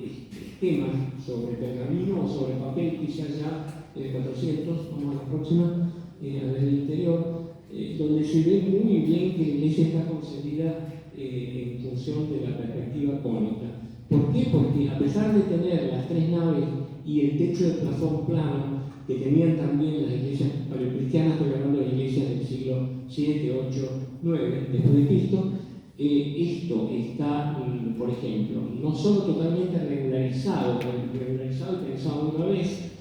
esquemas sobre pergamino o sobre papel, quizás ya en el 400, vamos a la próxima, a ver el interior, donde se ve muy bien que la iglesia está concebida en función de la perspectiva cónica. ¿Por qué? Porque a pesar de tener las 3 naves y el techo de plafón plano que tenían también las iglesias paleocristianas, estoy hablando de iglesias del siglo 7, 8, 9 después de Cristo, esto está, por ejemplo, no solo totalmente regularizado y pensado una vez,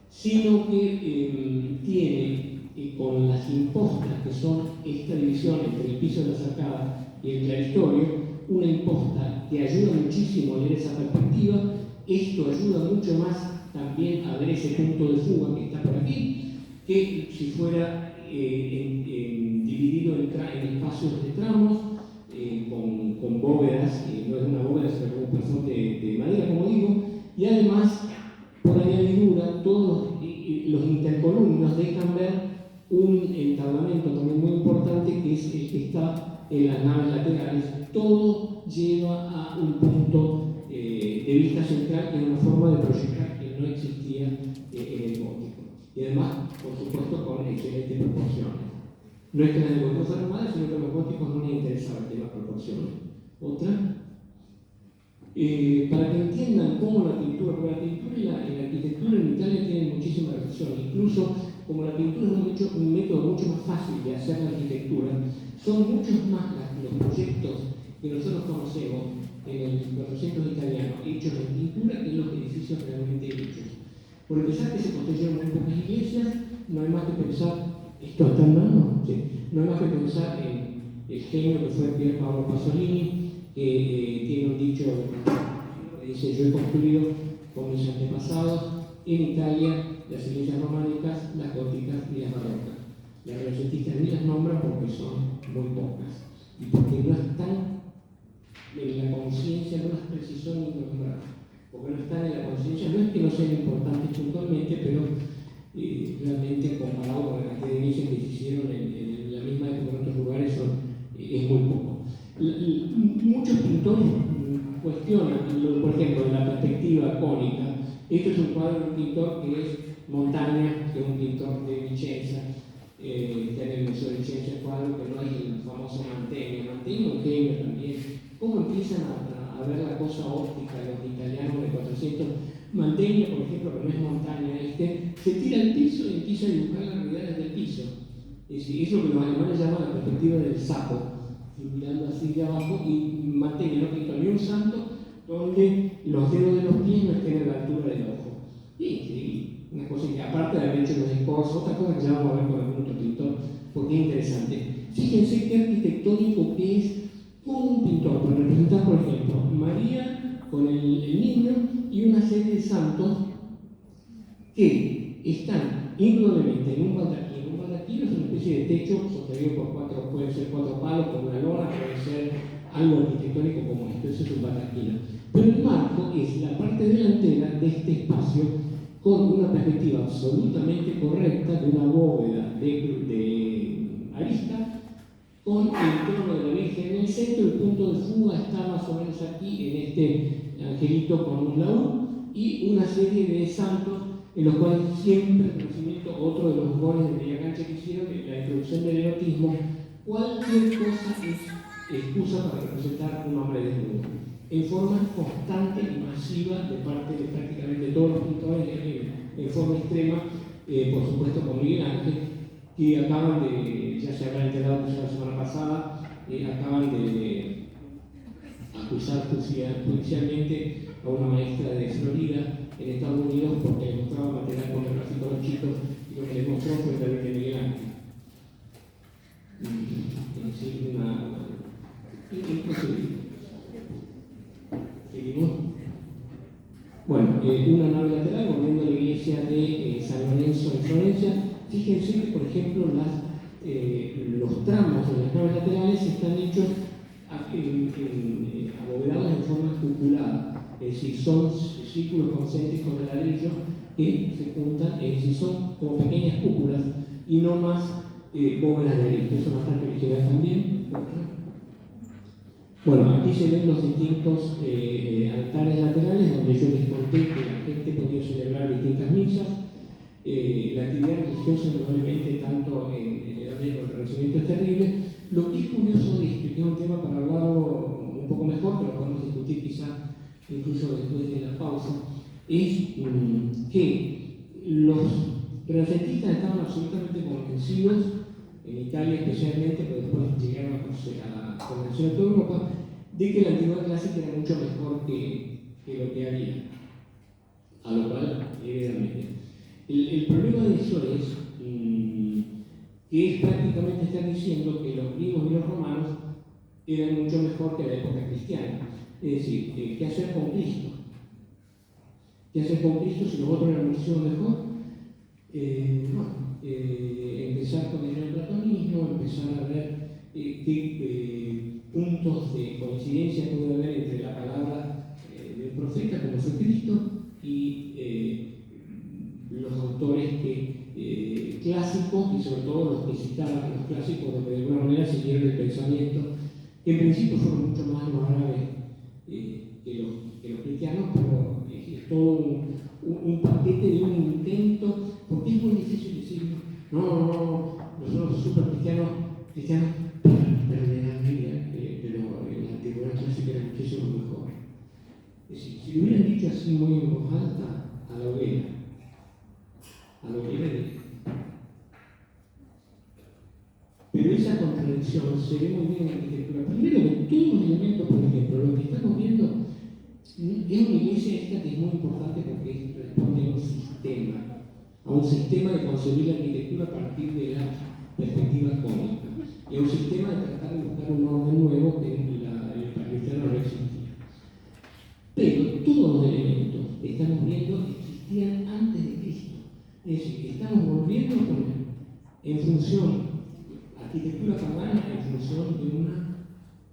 sino que tiene con las impostas, que son esta división entre el piso de la sacada y el claristorio, una imposta que ayuda muchísimo a leer esa perspectiva. Esto ayuda mucho más también a ver ese punto de fuga que está por aquí, que si fuera dividido en espacios de tramos, con bóvedas, no es una bóveda, sino un plafón de madera, como digo, y además, por añadidura, todos los intercolumnios dejan ver un entablamento también muy importante, que es el que está en las naves laterales. Todo lleva a un punto de vista central, que es una forma de proyectar que no existía en el gótico. Y además, por supuesto, con excelentes proporciones. No es que las de góticos fueran malas, sino que a los góticos no les interesaba el tema proporciones. Otra. Para que entiendan cómo la pintura, porque la pintura y la arquitectura en Italia tienen muchísima relación. Incluso, como la pintura es un método mucho más fácil de hacer la arquitectura, son muchos más los proyectos que nosotros conocemos en el 400 italiano hechos en pintura que los edificios realmente hechos. Por empezar, que se construyeron muy pocas iglesias, no hay más que pensar, ¿esto está en mano? Sí. No hay más que pensar en el genio que fue Pier Paolo Pasolini, que tiene un dicho que dice: yo he construido con mis antepasados en Italia las iglesias románicas, las góticas y las barrocas. Las renacentistas ni las nombran porque son muy pocas y porque no están en la conciencia, no las precisó ni nombrar, porque no están en la conciencia. No es que no sean importantes puntualmente, pero realmente comparado con la cantidad de iglesias que se hicieron en la misma época en otros lugares es muy poco. Muchos pintores cuestionan, por ejemplo, en la perspectiva cónica. Esto es un cuadro de un pintor que es Montaña, que es un pintor de Vicenza, que en el Museo de Vicenza, el cuadro que no es el famoso Mantegna. Mantegna, un genio también. ¿Cómo empiezan a ver la cosa óptica los italianos de 400? Mantegna, por ejemplo, que no es Montaña, se tira al piso y empieza a dibujar la realidad desde el piso. Es decir, eso que los alemanes llaman la perspectiva del sapo, mirando así de abajo, y Mantegna no pintó ni un santo donde los dedos de los pies no estén a la altura del ojo. Y una cosa que, aparte de haber hecho los esposos, otra cosa que ya vamos a ver con algún otro pintor, porque es interesante. Fíjense qué arquitectónico que es como un pintor, para representar, por ejemplo, María con el niño y una serie de santos que están indudablemente en un baldaquino. Un baldaquino es una especie de techo sostenido por pueden ser cuatro palos, con una lona, puede ser algo arquitectónico como esto. Eso es un baldaquino. Pero el marco es la parte delantera de este espacio con una perspectiva absolutamente correcta de una bóveda de arista, con el trono de la Virgen en el centro. El punto de fuga está más o menos aquí, en este angelito con un laúd, y una serie de santos en los cuales siempre el conocimiento, otro de los goles de media cancha que hicieron, la introducción del erotismo. Cualquier cosa es excusa para representar un hombre desnudo, en forma constante y masiva de parte de prácticamente todos los pintores, en forma extrema, por supuesto con Miguel Ángel, que acaban de, ya se habrá enterado que la semana pasada, acaban de acusar judicialmente a una maestra de Florida en Estados Unidos porque le mostraba material pornográfico a los chicos y lo que les mostró fue el de Miguel Ángel. Es decir, imposible. Seguimos. Bueno, una nave lateral, volviendo a la iglesia de San Lorenzo en Florencia. Fíjense que, por ejemplo, los tramos de las naves laterales están hechos abovedados en forma cuculada, es decir, son círculos concéntricos de ladrillo que se juntan, es decir, son como pequeñas cúpulas y no más bóvedas de arista. Eso es bastante original también. Bueno, aquí se ven los distintos altares laterales donde yo les conté que la gente podía celebrar distintas misas. La actividad religiosa probablemente tanto en el ámbito del Renacimiento es terrible. Lo que es curioso de esto, que es un tema para hablarlo un poco mejor, pero podemos discutir quizá incluso después de la pausa, es que los renacentistas estaban absolutamente convencidos, en Italia especialmente, pero después llegaron a la convención de toda Europa, de que la antigüedad clásica era mucho mejor que lo que había, a lo cual evidentemente. El problema de eso es que es prácticamente estar diciendo que los griegos y los romanos eran mucho mejor que la época cristiana. Es decir, ¿qué hacer con Cristo? ¿Qué hacer con Cristo si los otros eran muchísimo mejor? Empezar con el neoplatonismo, empezar a ver qué puntos de coincidencia puede haber entre la palabra del profeta, como fue Cristo, y los autores clásicos, y sobre todo los que citaban los clásicos, que de alguna manera siguieron el pensamiento, que en principio fueron mucho más los árabes que los cristianos, pero es todo un paquete de un intento, porque es muy difícil decir, no, nosotros los super cristianos, pero de la Biblia, pero en la antigüedad clásica era muchísimo mejor. Es decir, si lo hubieran dicho así muy en voz alta, a la hoguera pero esa contradicción se ve muy bien en la arquitectura. Primero, que todos los elementos, por ejemplo, lo que estamos viendo es una iglesia esta que es muy importante porque responde a un sistema de concebir la arquitectura a partir de la perspectiva cónica y a un sistema de tratar de buscar un orden nuevo que en el cristiano no existía. Pero todos los elementos que estamos viendo existían antes de Cristo. Es decir, estamos volviendo a poner en función, arquitectura pagana en función de una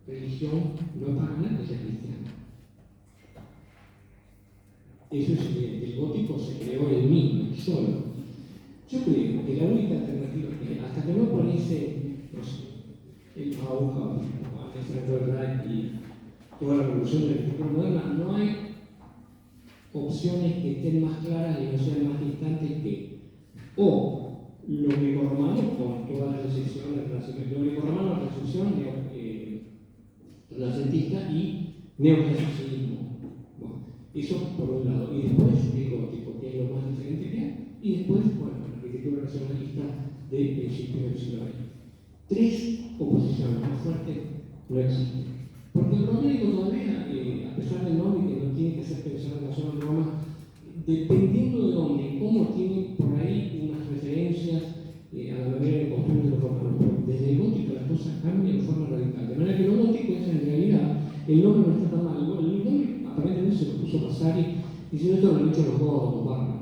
religión no pagana que sea cristiana. Eso es evidente. El gótico se creó él mismo, solo. Yo creo que la única alternativa que hasta que no aparece, no sé, el Bauhaus, Alexander Wright y toda la revolución de la arquitectura moderna, no hay opciones que estén más claras y no sean más distantes que o lo grecorromano, con todas las excepciones, lo grecorromano, la recepción renacentista y neoclasicismo. Bueno, eso por un lado. Y después el gótico, que es lo más diferente que hay. Y después, bueno, la arquitectura racionalista de principios del siglo XX. Tres oposiciones más fuertes no existen. Porque el románico todavía, a pesar del nombre que no tiene que hacer pensar en la zona de Roma, dependiendo de dónde y cómo, tiene por ahí unas referencias a la manera de construir de los romanos. Desde el gótico las cosas cambian de forma radical. De manera que lo gótico es en realidad, el nombre no está tan mal. El nombre aparentemente se lo puso Vasari, diciendo esto lo han hecho los godos, los bárbaros.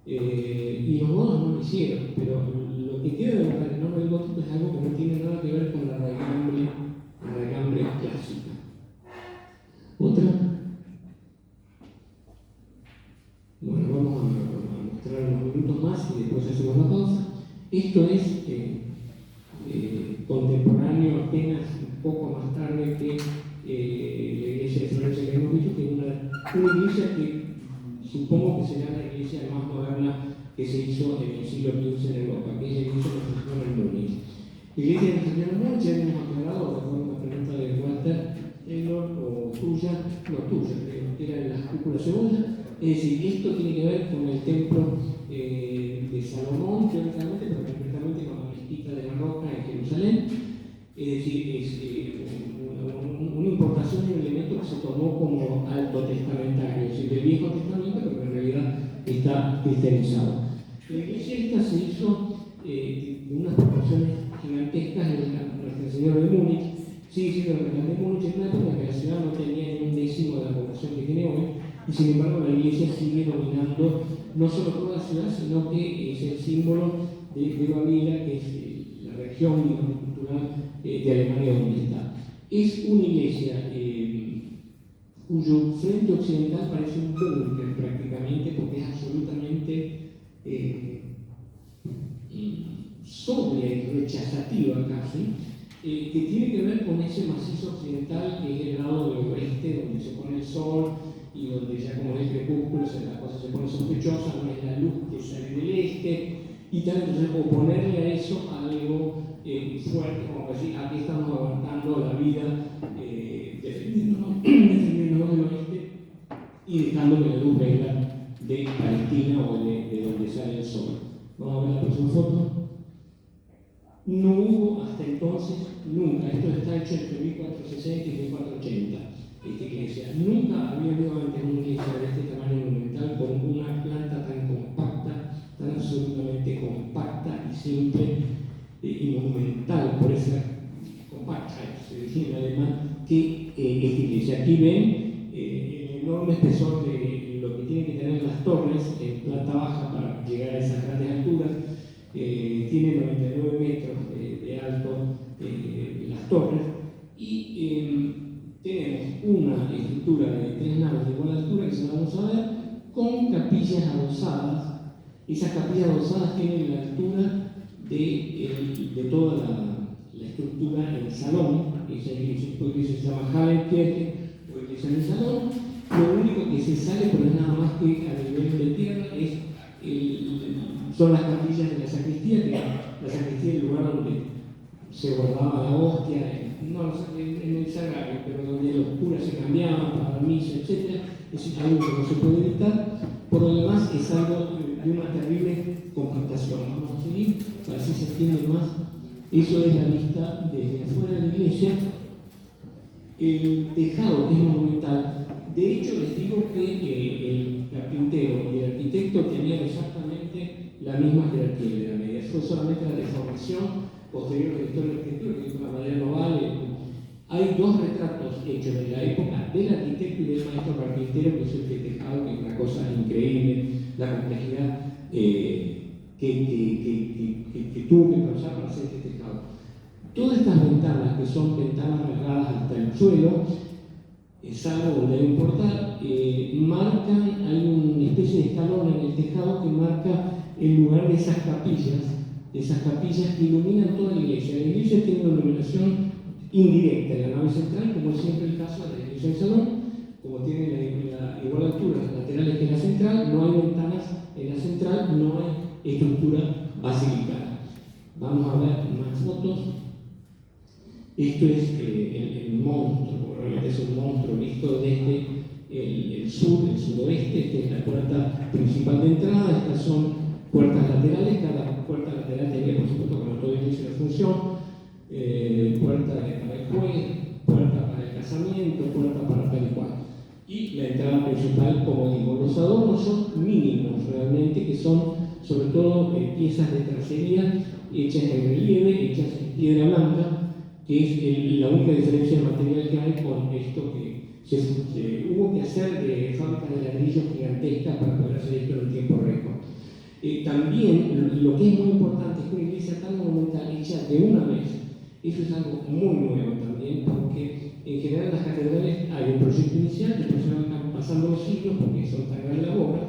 Y los godos no lo hicieron, pero lo que queda de el nombre del gótico es algo que no tiene nada que ver con la raigambre clásica. Otra. Bueno, vamos a mostrar unos minutos más y después hacemos la pausa. Esto es contemporáneo, apenas un poco más tarde que la iglesia de Florencia que hemos visto, que es una iglesia que supongo que será la iglesia más moderna que se hizo en el siglo XV en Europa, que es la iglesia de Nuestra Señora en Múnich. La iglesia de Nuestra Señora en Múnich, ya hemos aclarado, de acuerdo a una pregunta de Walter Taylor, o tuya, no tuya, creo que eran las cúpulas cebolla. Es decir, esto tiene que ver con el templo de Salomón, teóricamente, pero concretamente con la mezquita de la Roca en Jerusalén. Es decir, es una importación de un elemento que se tomó como alto testamentario, es decir, del Viejo Testamento, pero que en realidad está cristianizado. La iglesia esta se hizo de unas proporciones gigantescas en Nuestra Señora de Múnich, sigue siendo la Catedral de Múnich en una época en que la ciudad no tenía ni un décimo de la población que tiene hoy, y sin embargo la iglesia sigue dominando no solo toda la ciudad, sino que es el símbolo de Baviera, que es la región cultural de Alemania donde está. Es una iglesia cuyo frente occidental parece un búnker prácticamente, porque es absolutamente sobria y rechazativa casi, que tiene que ver con ese macizo occidental que es el lado del oeste, donde se pone el sol y donde ya como es crepúsculo la cosa se pone sospechosa, no es la luz que sale del este, y tal. Entonces oponerle a eso algo fuerte, como decir, aquí estamos aguantando la vida, defendiéndonos del oeste y dejando que la luz venga de Palestina o de donde sale el sol. Vamos a ver la próxima foto. No hubo hasta entonces, nunca, esto está hecho entre 1460 y 1480, esta iglesia. Nunca había habido antes una iglesia de este tamaño monumental con una planta tan compacta, tan absolutamente compacta y simple y monumental, por esa compacta, se decía en alemán, que esta iglesia. Aquí ven el enorme espesor de lo que tienen que tener las torres en planta baja para llegar a esas grandes alturas. Tiene 99 metros de alto las torres y tenemos una estructura de 3 naves de igual altura que se vamos a ver con capillas adosadas. Esas capillas adosadas tienen la altura de toda la estructura en el salón. Esa iglesia se llama Hallenkirche o iglesia en el salón. Lo único que se sale, pero es nada más que a nivel de tierra, son las capillas de la sacristía, que la sacristía es el lugar donde se guardaba la hostia, no en el sagrario, pero donde los curas se cambiaban para la misa, etc. Es algo que no se puede evitar. Por lo demás, es algo de una terrible compactación. Vamos a seguir, para así se entiende más. Eso es la vista desde afuera de la iglesia. El tejado es monumental. De hecho, les digo que el carpintero y el arquitecto tenían exactamente la misma jerarquía de la media. Fue solamente la deformación posterior a la historia de la arquitectura, que es una madera no vale. Hay 2 retratos hechos de la época del arquitecto y del maestro carpintero, que es el tejado, que es una cosa increíble, la complejidad que tuvo que pasar para hacer este tejado. Todas estas ventanas, que son ventanas rasgadas hasta el suelo, salvo donde hay un portal, marcan, hay una especie de escalón en el tejado que marca el lugar de esas capillas que iluminan toda la iglesia. La iglesia tiene una iluminación indirecta en la nave central, como es siempre el caso de la iglesia del salón, como tiene la igual altura las laterales que la central, no hay ventanas en la central, no hay estructura basilical. Vamos a ver más fotos. Esto es el monstruo, realmente es un monstruo visto desde el sur, el suroeste. Esta es la puerta principal de entrada, estas son puertas laterales, cada puerta lateral tiene, por supuesto, como todo iglesia de función, puerta para el juez, puerta para el casamiento, puerta para tal y cual. Y la entrada principal, como digo, los adornos son mínimos realmente, que son sobre todo piezas de tracería hechas en relieve, hechas en piedra blanca, que es la única diferencia de material que hay con esto que se hubo que hacer de fábricas de ladrillos gigantescas para poder hacer esto en un tiempo récord. También lo que es muy importante es que una iglesia tan monumental hecha de una vez. Eso es algo muy nuevo también, porque en general en las catedrales hay un proyecto inicial, después se van pasando los siglos porque son tan grandes las obras.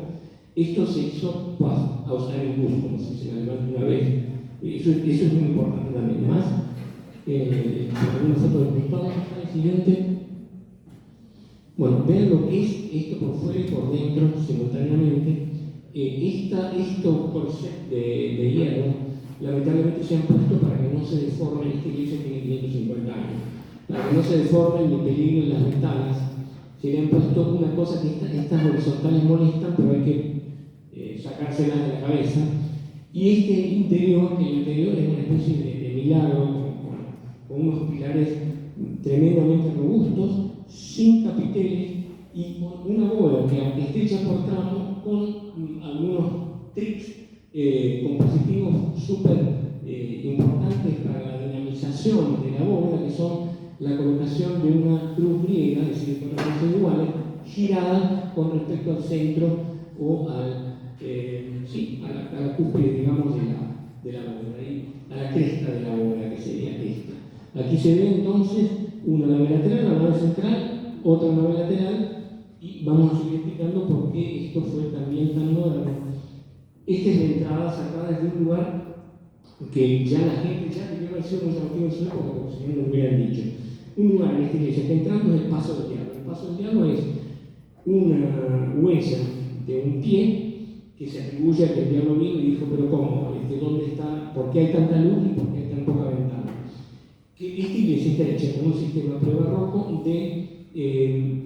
Esto se hizo a usar el bus, como se dice en alemán, de una vez. Eso es muy importante también. Más, alguna foto del pintado, el siguiente. Bueno, vean lo que es esto por fuera y por dentro simultáneamente. Estos corsets de hierro, lamentablemente se han puesto para que no se deformen. Esta iglesia tiene 550 años. Para que no se deformen ni peligren las ventanas, se le han puesto una cosa que estas horizontales molestan, pero hay que sacárselas de la cabeza. Y el interior es una especie de milagro, con unos pilares tremendamente robustos, sin capiteles y con una bóveda que, aunque esté hecha por tramo, con algunos tricks compositivos súper importantes para la dinamización de la bóveda, que son la colocación de una cruz griega, es decir, con las iguales, girada con respecto al centro o a la cúspide, digamos, de la bóveda, y a la cresta de la bóveda, que sería esta. Aquí se ve entonces una nave lateral, una nave central, otra nave lateral, y vamos a seguir explicando por qué esto fue también tan moderno. Esta es la entrada sacada desde un lugar que ya la gente ya debió haber sido muy llamativo en su época, porque si no lo hubieran dicho. Un lugar en esta iglesia que entrando es el paso del diablo. El paso del diablo es una huella de un pie que se atribuye a que el diablo vino y dijo, pero ¿cómo? ¿Dónde está? ¿Por qué hay tanta luz y por qué hay tan poca ventana? Que esta iglesia está hecha con un sistema prebarroco de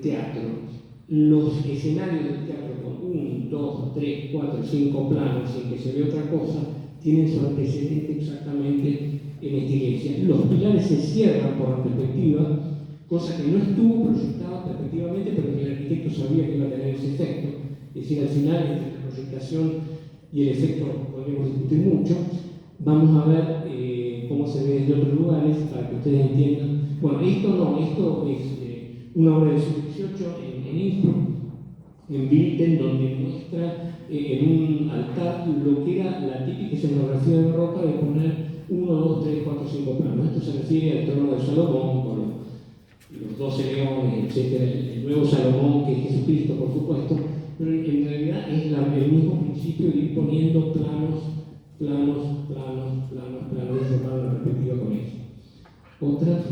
teatro. Los escenarios del teatro con 1, 2, 3, 4, 5 planos sin que se vea otra cosa tienen su antecedente exactamente en esta iglesia. Los pilares se cierran por la perspectiva, cosa que no estuvo proyectada perspectivamente, pero que el arquitecto sabía que iba a tener ese efecto. Es decir, al final, entre la proyectación y el efecto podemos discutir mucho. Vamos a ver cómo se ve desde otros lugares para que ustedes entiendan. Bueno, esto es una obra del siglo XVIII en Innsbruck, en Bilten, donde muestra en un altar lo que era la típica escenografía de barroca de poner 1, 2, 3, 4, 5 planos. Esto se refiere al trono de Salomón, con los 12 leones, etc. El nuevo Salomón, que es Jesucristo, por supuesto, pero en realidad es el mismo principio de ir poniendo planos, y formar una perspectiva con eso. Otra.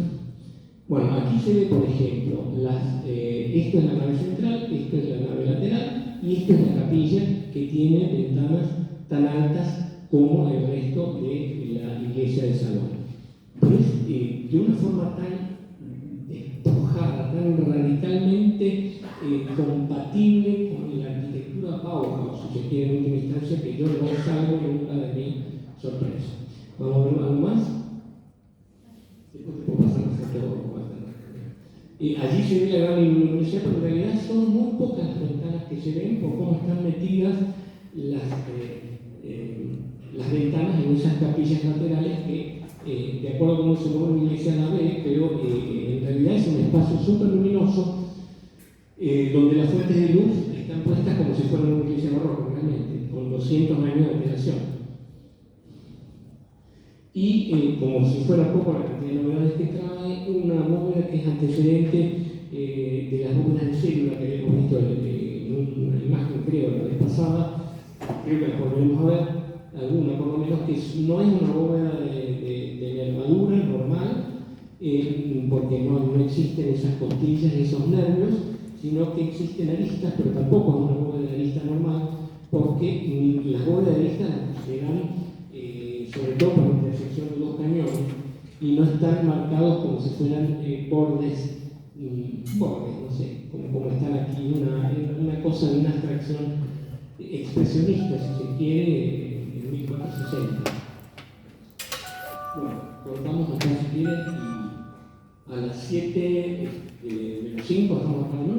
Bueno, aquí se ve, por ejemplo, esto es la nave central, esto es la nave lateral y esta es la capilla que tiene ventanas tan altas como el resto de la iglesia de Salón. Pero es de una forma tan despojada, tan radicalmente compatible con la arquitectura Bauhaus, si se quiere en última instancia, que yo no salgo nunca de mi sorpresa. ¿Vamos a ver algo más? Después te puedo pasar la foto. Allí se ve la gran luminosidad, pero en realidad son muy pocas las ventanas que se ven por cómo están metidas las ventanas en esas capillas laterales que, de acuerdo a cómo se mueve una iglesia la ve, pero en realidad es un espacio súper luminoso donde las fuentes de luz están puestas como si fueran una iglesia barroca, realmente, con 200 años de antelación. Y como si fuera poco la cantidad de novedades que trae, una bóveda que es antecedente de las bóvedas de célula que habíamos visto en una imagen, creo, la vez pasada, creo que la volveremos a ver, alguna por lo menos, que no es una bóveda de nervadura normal, porque no existen esas costillas y esos nervios, sino que existen aristas, pero tampoco es una bóveda de arista normal, porque las bóvedas de arista se dan sobre todo por la intersección de dos cañones, y no están marcados como si fueran bordes, no sé, como están aquí, una cosa de una abstracción expresionista, si se quiere, en 1460. Bueno, cortamos acá si quieren, y a las 7 menos 5 estamos acá, ¿no?